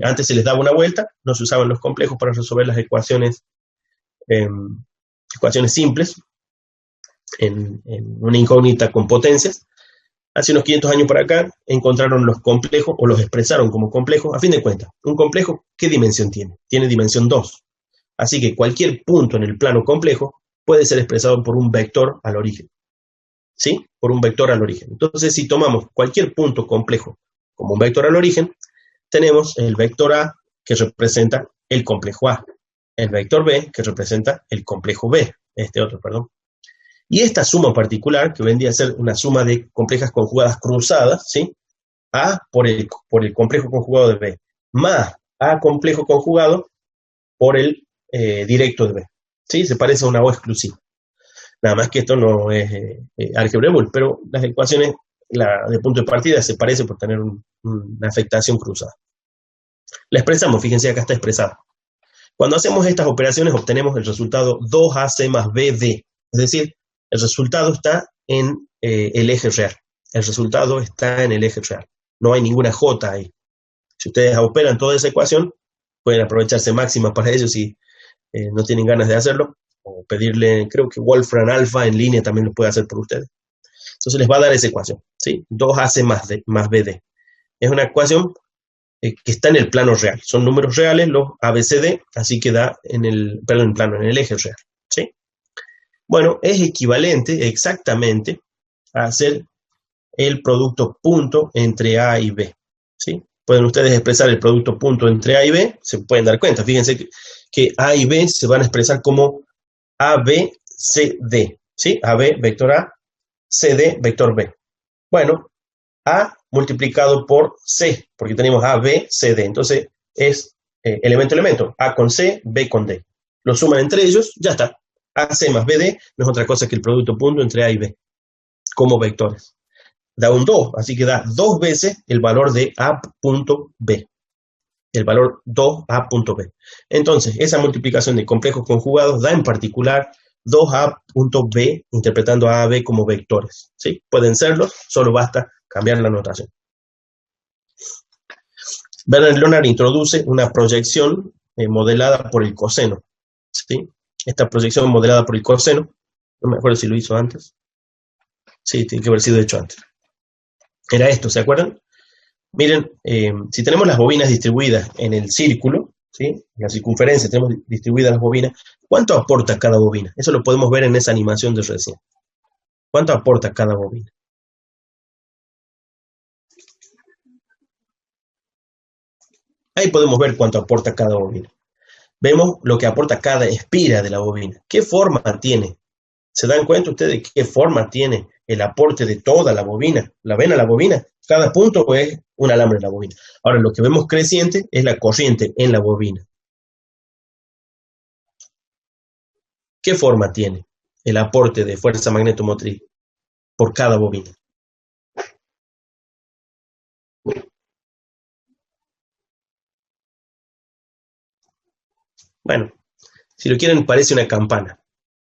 Antes se les daba una vuelta, no se usaban los complejos para resolver las ecuaciones simples, en una incógnita con potencias. Hace unos 500 años para acá encontraron los complejos, o los expresaron como complejos. A fin de cuentas, un complejo, ¿qué dimensión tiene? Tiene dimensión 2. Así que cualquier punto en el plano complejo puede ser expresado por un vector al origen. ¿Sí? Por un vector al origen. Entonces, si tomamos cualquier punto complejo como un vector al origen, tenemos el vector A que representa el complejo A, el vector B que representa el complejo B, Y esta suma particular, que vendría a ser una suma de complejas conjugadas cruzadas, ¿sí? A por el complejo conjugado de B, más A complejo conjugado por el directo de B. ¿Sí? Se parece a una O exclusiva. Nada más que esto no es álgebra Boole, pero las ecuaciones de punto de partida se parece por tener una afectación cruzada. La expresamos, fíjense, acá está expresada. Cuando hacemos estas operaciones obtenemos el resultado 2AC más BD, es decir, el resultado está en el eje real. El resultado está en el eje real. No hay ninguna J ahí. Si ustedes operan toda esa ecuación, pueden aprovecharse máxima para ello si no tienen ganas de hacerlo, o pedirle, creo que Wolfram Alpha en línea también lo puede hacer por ustedes. Entonces les va a dar esa ecuación, ¿sí? 2AC más BD. Es una ecuación que está en el plano real. Son números reales, los ABCD, así que da en el eje real, ¿sí? Bueno, es equivalente exactamente a hacer el producto punto entre A y B, ¿sí? Pueden ustedes expresar el producto punto entre A y B, se pueden dar cuenta. Fíjense que A y B se van a expresar como ABCD, ¿sí? AB, vector A, CD, vector B. Bueno, A multiplicado por C, porque tenemos A, B, C, D. Entonces es elemento, A con C, B con D. Lo suman entre ellos, ya está. AC más BD no es otra cosa que el producto punto entre A y B, como vectores. Da un 2, así que da 2 veces el valor de A punto B. El valor 2A punto B. Entonces, esa multiplicación de complejos conjugados da en particular 2A punto B, interpretando a B como vectores, ¿sí? Pueden serlos, solo basta cambiar la notación. Bernard Leonard introduce una proyección modelada por el coseno, ¿sí? Esta proyección modelada por el coseno, no me acuerdo si lo hizo antes. Sí, tiene que haber sido hecho antes. Era esto, ¿se acuerdan? Miren, si tenemos las bobinas distribuidas en el círculo, ¿sí? En la circunferencia tenemos distribuidas las bobinas, ¿cuánto aporta cada bobina? Eso lo podemos ver en esa animación de recién. ¿Cuánto aporta cada bobina? Ahí podemos ver cuánto aporta cada bobina. Vemos lo que aporta cada espira de la bobina. ¿Qué forma tiene? ¿Se dan cuenta ustedes de qué forma tiene el aporte de toda la bobina? ¿La ven a la bobina? Cada punto es un alambre en la bobina. Ahora, lo que vemos creciente es la corriente en la bobina. ¿Qué forma tiene el aporte de fuerza magnetomotriz por cada bobina? Bueno, si lo quieren, parece una campana.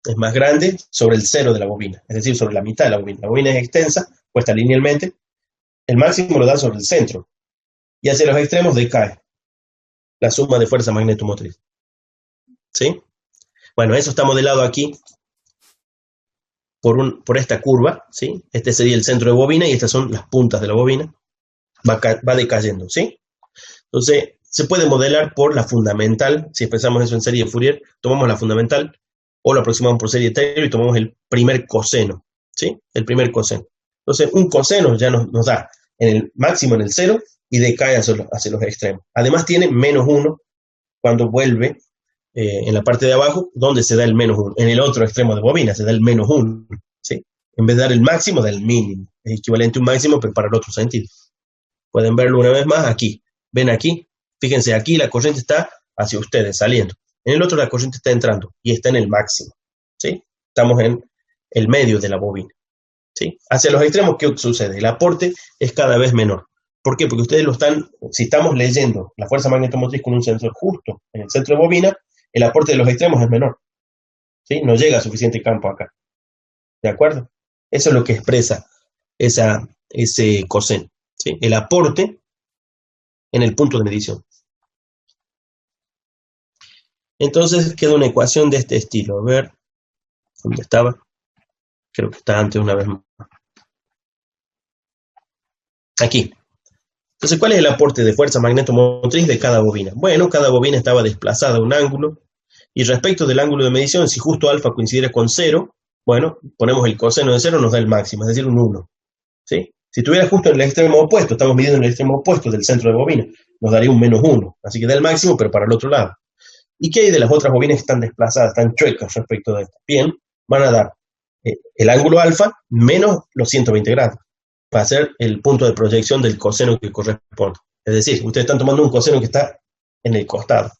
Es más grande sobre el cero de la bobina, es decir, sobre la mitad de la bobina. La bobina es extensa, puesta linealmente. El máximo lo da sobre el centro. Y hacia los extremos decae la suma de fuerza magnetomotriz. ¿Sí? Bueno, eso está modelado aquí por esta curva, ¿sí? Este sería el centro de bobina y estas son las puntas de la bobina. Va decayendo, ¿sí? Entonces, se puede modelar por la fundamental. Si expresamos eso en serie de Fourier, tomamos la fundamental o lo aproximamos por serie de Taylor y tomamos el primer coseno, ¿sí? El primer coseno. Entonces, un coseno ya nos da en el máximo en el cero y decae hacia los extremos. Además, tiene menos 1 cuando vuelve en la parte de abajo, donde se da el menos 1. En el otro extremo de bobina se da el menos 1, ¿sí? En vez de dar el máximo, da el mínimo. Es equivalente a un máximo, pero para el otro sentido. Pueden verlo una vez más aquí. ¿Ven aquí? Fíjense, aquí la corriente está hacia ustedes, saliendo. En el otro la corriente está entrando y está en el máximo, ¿sí? Estamos en el medio de la bobina, ¿sí? Hacia los extremos, ¿qué sucede? El aporte es cada vez menor. ¿Por qué? Porque ustedes si estamos leyendo la fuerza magnetomotriz con un sensor justo en el centro de bobina, el aporte de los extremos es menor, ¿sí? No llega suficiente campo acá, ¿de acuerdo? Eso es lo que expresa ese coseno, ¿sí? El aporte en el punto de medición. Entonces queda una ecuación de este estilo. A ver, ¿dónde estaba? Creo que está antes una vez más. Aquí. Entonces, ¿cuál es el aporte de fuerza magnetomotriz de cada bobina? Bueno, cada bobina estaba desplazada a un ángulo, y respecto del ángulo de medición, si justo alfa coincidiera con 0, bueno, ponemos el coseno de 0, nos da el máximo, es decir, un 1. ¿Sí? Si estuviera justo en el extremo opuesto, estamos midiendo en el extremo opuesto del centro de bobina, nos daría un menos 1, así que da el máximo, pero para el otro lado. ¿Y qué hay de las otras bobinas que están desplazadas, están chuecas respecto de esta? Bien, van a dar el ángulo alfa menos los 120 grados. Va a ser el punto de proyección del coseno que corresponde. Es decir, ustedes están tomando un coseno que está en el costado.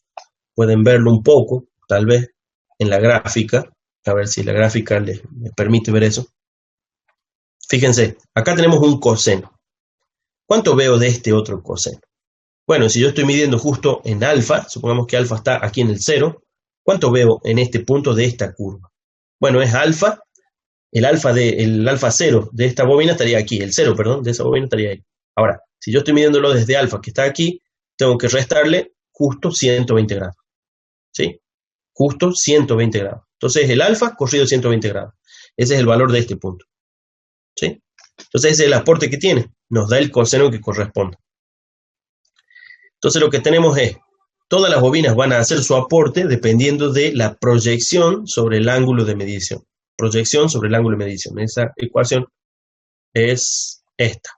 Pueden verlo un poco, tal vez, en la gráfica. A ver si la gráfica les permite ver eso. Fíjense, acá tenemos un coseno. ¿Cuánto veo de este otro coseno? Bueno, si yo estoy midiendo justo en alfa, supongamos que alfa está aquí en el 0, ¿cuánto veo en este punto de esta curva? Bueno, es alfa. El alfa 0 de esta bobina estaría aquí, el 0, perdón, de esa bobina estaría ahí. Ahora, si yo estoy midiéndolo desde alfa, que está aquí, tengo que restarle justo 120 grados, ¿sí? Justo 120 grados. Entonces, el alfa corrido 120 grados. Ese es el valor de este punto, ¿sí? Entonces, ese es el aporte que tiene. Nos da el coseno que corresponde. Entonces, lo que tenemos es, todas las bobinas van a hacer su aporte dependiendo de la proyección sobre el ángulo de medición. Proyección sobre el ángulo de medición. Esa ecuación es esta,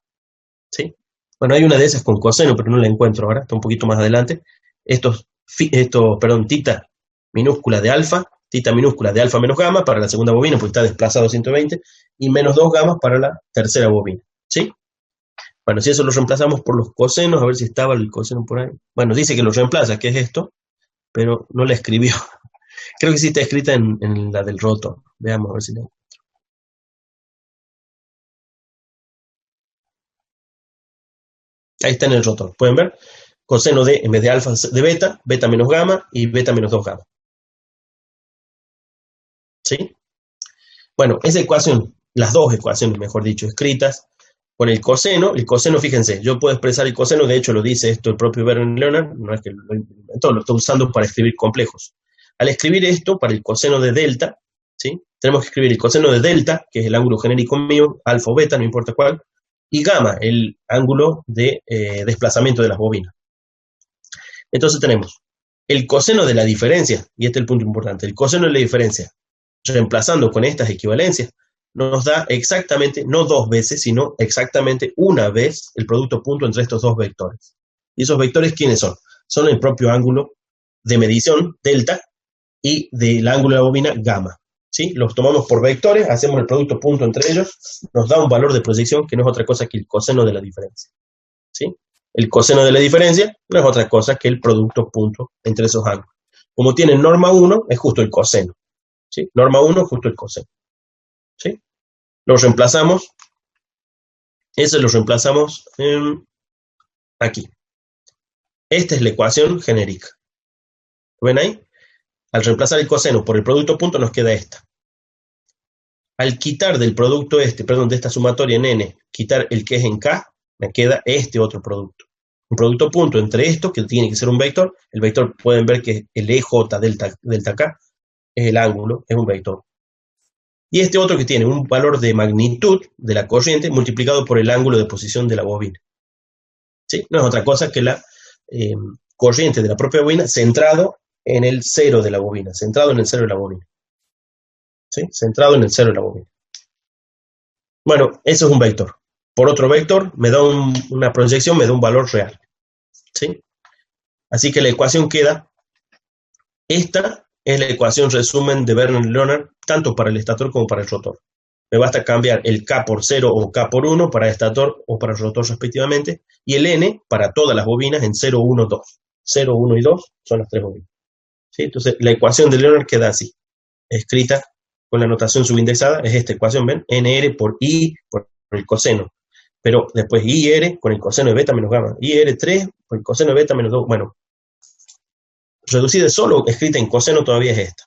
¿sí? Bueno, hay una de esas con coseno, pero no la encuentro ahora, está un poquito más adelante. Tita minúscula de alfa menos gamma para la segunda bobina, porque está desplazado 120, y menos 2 gammas para la tercera bobina, ¿sí? Bueno, si eso lo reemplazamos por los cosenos, a ver si estaba el coseno por ahí. Bueno, dice que lo reemplaza, que es esto, pero no la escribió. Creo que sí está escrita en la del rotor. Veamos a ver si la encuentro. Ahí está en el rotor. ¿Pueden ver? Coseno de, en vez de alfa de beta, beta menos gamma y beta menos 2 gamma. ¿Sí? Bueno, esa ecuación, las dos ecuaciones, mejor dicho, escritas, con el coseno, fíjense, yo puedo expresar el coseno, de hecho lo dice esto el propio Werner Leonard, no es que lo inventó, lo estoy usando para escribir complejos. Al escribir esto, para el coseno de delta, ¿sí? Tenemos que escribir el coseno de delta, que es el ángulo genérico mío, alfa o beta, no importa cuál, y gamma, el ángulo de desplazamiento de las bobinas. Entonces tenemos el coseno de la diferencia, y este es el punto importante, el coseno de la diferencia, reemplazando con estas equivalencias, nos da exactamente, no dos veces, sino exactamente una vez el producto punto entre estos dos vectores. ¿Y esos vectores quiénes son? Son el propio ángulo de medición, delta, y del ángulo de la bobina, gamma. ¿Sí? Los tomamos por vectores, hacemos el producto punto entre ellos, nos da un valor de proyección que no es otra cosa que el coseno de la diferencia. ¿Sí? El coseno de la diferencia no es otra cosa que el producto punto entre esos ángulos. Como tienen norma 1, es justo el coseno. ¿Sí? Norma 1 es justo el coseno. ¿Sí? Lo reemplazamos, ese lo reemplazamos aquí. Esta es la ecuación genérica. ¿Ven ahí? Al reemplazar el coseno por el producto punto nos queda esta. Al quitar del producto de esta sumatoria en n, quitar el que es en k, me queda este otro producto. Un producto punto entre esto, que tiene que ser un vector. El vector, pueden ver que el EJ delta k es el ángulo, es un vector. Y este otro que tiene un valor de magnitud de la corriente multiplicado por el ángulo de posición de la bobina. ¿Sí? No es otra cosa que la corriente de la propia bobina centrado en el cero de la bobina, centrado en el cero de la bobina. ¿Sí? Centrado en el cero de la bobina. Bueno, eso es un vector. Por otro vector, me da una proyección, me da un valor real. ¿Sí? Así que la ecuación queda, esta es la ecuación resumen de Vernon-Leonard, tanto para el estator como para el rotor. Me basta cambiar el K por 0 o K por 1 para el estator o para el rotor respectivamente, y el N para todas las bobinas en 0, 1, 2. 0, 1 y 2 son las tres bobinas. ¿Sí? Entonces, la ecuación de Leonard queda así, escrita con la notación subindexada, es esta ecuación, ¿ven? NR por I por el coseno. Pero después IR con el coseno de beta menos gamma. IR3 por el coseno de beta menos 2. Bueno, reducida solo, escrita en coseno todavía es esta.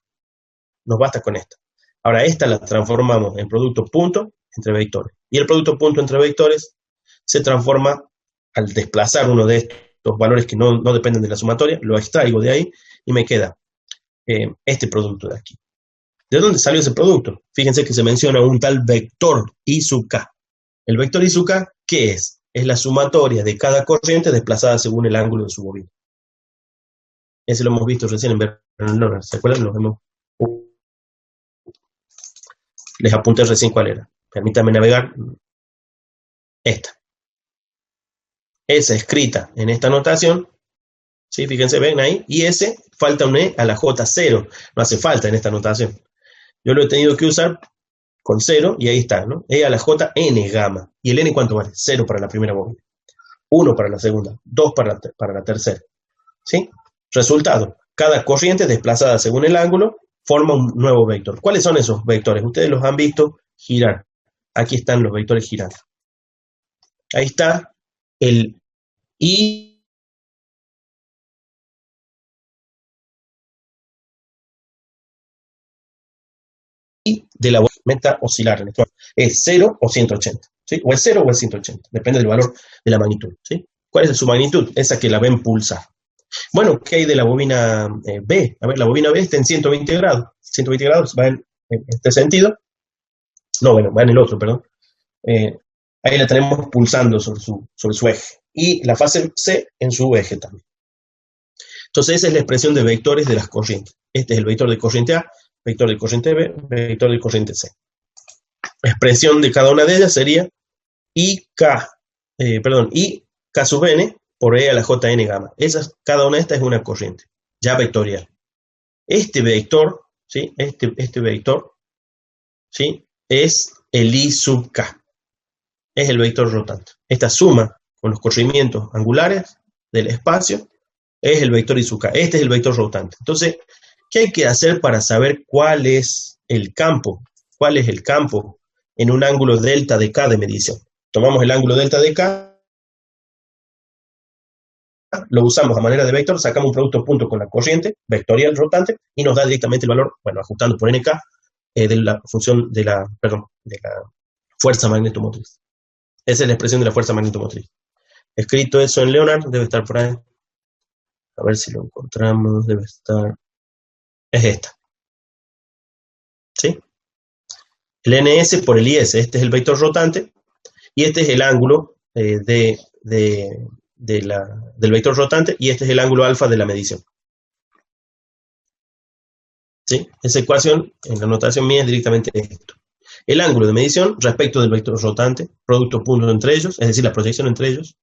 Nos basta con esta. Ahora esta la transformamos en producto punto entre vectores. Y el producto punto entre vectores se transforma al desplazar uno de estos valores que no dependen de la sumatoria, lo extraigo de ahí y me queda este producto de aquí. ¿De dónde salió ese producto? Fíjense que se menciona un tal vector I sub k. El vector I sub k, ¿qué es? Es la sumatoria de cada corriente desplazada según el ángulo de su bobina. Ese lo hemos visto recién en Vernon-Leonard. ¿Se acuerdan? Les apunté recién cuál era. Permítanme navegar. Esta. Esa escrita en esta notación. ¿Sí? Fíjense, ven ahí. Y ese, falta un E a la J0. No hace falta en esta notación. Yo lo he tenido que usar con 0 y ahí está, ¿no? E a la J N gamma. ¿Y el N cuánto vale? 0 para la primera bobina. 1 para la segunda. 2 para la tercera. ¿Sí? Resultado. Cada corriente desplazada según el ángulo forma un nuevo vector. ¿Cuáles son esos vectores? Ustedes los han visto girar. Aquí están los vectores girando. Ahí está el I de la meta oscilar. Es 0 o 180. ¿Sí? O es 0 o es 180. Depende del valor de la magnitud. ¿Sí? ¿Cuál es su magnitud? Esa que la ven pulsar. Bueno, ¿qué hay de la bobina B? A ver, la bobina B está en 120 grados. 120 grados va en este sentido. No, bueno, va en el otro, perdón. Ahí la tenemos pulsando sobre su eje. Y la fase C en su eje también. Entonces esa es la expresión de vectores de las corrientes. Este es el vector de corriente A, vector de corriente B, vector de corriente C. La expresión de cada una de ellas sería IK sub n por E a la JN gamma. Cada una de estas es una corriente, ya vectorial. Este vector, ¿sí? Este vector, ¿sí? Es el I sub K. Es el vector rotante. Esta suma con los corrimientos angulares del espacio es el vector I sub K. Este es el vector rotante. Entonces, ¿qué hay que hacer para saber cuál es el campo? ¿Cuál es el campo en un ángulo delta de K de medición? Tomamos el ángulo delta de K, lo usamos a manera de vector, sacamos un producto punto con la corriente vectorial rotante y nos da directamente el valor, bueno, ajustando por NK, de la función de la fuerza magnetomotriz. Esa es la expresión de la fuerza magnetomotriz. Escrito eso en Leonard, debe estar por ahí. A ver si lo encontramos, debe estar. Es esta. ¿Sí? El NS por el IS, este es el vector rotante, y este es el ángulo del vector rotante, y este es el ángulo alfa de la medición. ¿Sí? Esa ecuación, en la notación mía, es directamente esto. El ángulo de medición respecto del vector rotante, producto punto entre ellos, es decir, la proyección entre ellos.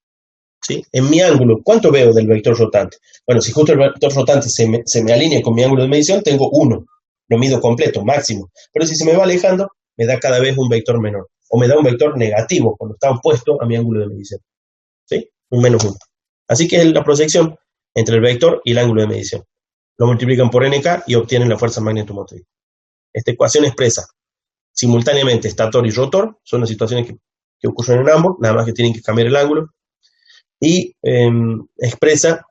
¿Sí? En mi ángulo, ¿cuánto veo del vector rotante? Bueno, si justo el vector rotante se me alinea con mi ángulo de medición, tengo 1. Lo mido completo, máximo. Pero si se me va alejando, me da cada vez un vector menor. O me da un vector negativo cuando está opuesto a mi ángulo de medición. ¿Sí? Un menos 1. Así que es la proyección entre el vector y el ángulo de medición. Lo multiplican por nk y obtienen la fuerza magnetomotriz. Esta ecuación expresa simultáneamente estator y rotor. Son las situaciones que ocurren en ambos, nada más que tienen que cambiar el ángulo. Y expresa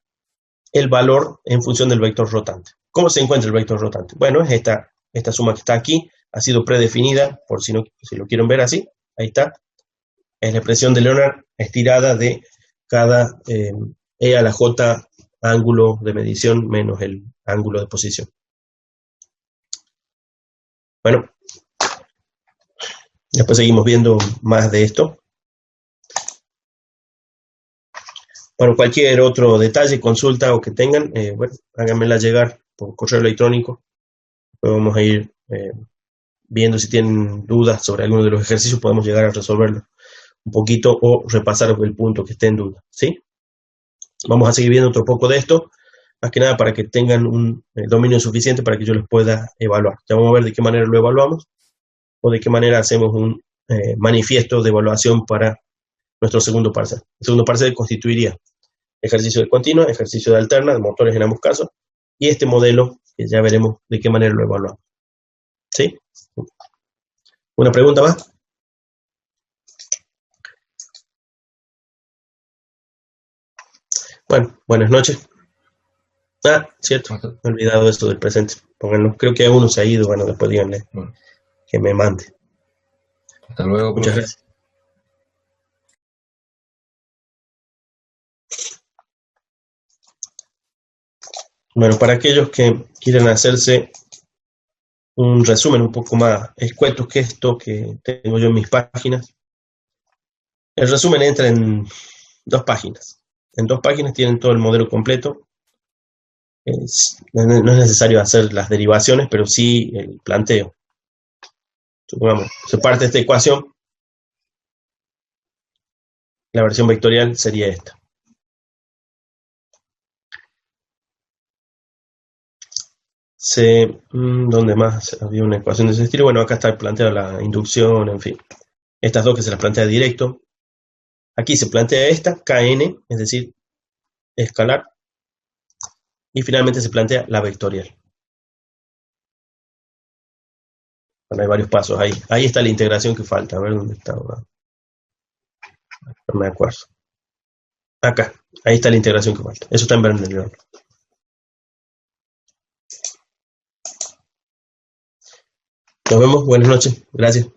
el valor en función del vector rotante. ¿Cómo se encuentra el vector rotante? Bueno, es esta suma que está aquí, ha sido predefinida, por si lo quieren ver así, ahí está. Es la expresión de Leonard estirada de cada E a la J ángulo de medición menos el ángulo de posición. Bueno, después seguimos viendo más de esto. Bueno, cualquier otro detalle, consulta o que tengan, bueno, háganmela llegar por correo electrónico. Después vamos a ir viendo si tienen dudas sobre alguno de los ejercicios, podemos llegar a resolverlo un poquito o repasar el punto que esté en duda, ¿sí? Vamos a seguir viendo otro poco de esto, más que nada para que tengan un dominio suficiente para que yo los pueda evaluar. Ya vamos a ver de qué manera lo evaluamos o de qué manera hacemos un manifiesto de evaluación para nuestro segundo parcial. El segundo parcial constituiría ejercicio de continua, ejercicio de alterna, de motores en ambos casos, y este modelo que ya veremos de qué manera lo evaluamos. ¿Sí? ¿Una pregunta más? Bueno, buenas noches. Ah, cierto, me he olvidado esto del presente. Pónganlo. Creo que uno se ha ido, bueno, después díganle Bueno, que me mande. hasta luego, Muchas profe. gracias. Bueno, para aquellos que quieran hacerse un resumen un poco más escueto que esto que tengo yo en mis páginas, el resumen entra en 2 páginas. En 2 páginas tienen todo el modelo completo. No es necesario hacer las derivaciones, pero sí el planteo. Supongamos, se parte de esta ecuación, la versión vectorial sería esta. ¿Dónde más había una ecuación de ese estilo? Bueno, acá está planteada la inducción, en fin. Estas dos que se las plantea directo. Aquí se plantea esta, Kn, es decir, escalar. Y finalmente se plantea la vectorial. Bueno, hay varios pasos ahí. Ahí está la integración que falta. A ver dónde está. No me acuerdo. Acá. Ahí está la integración que falta. Eso está en Bernoulli. Nos vemos. Buenas noches. Gracias.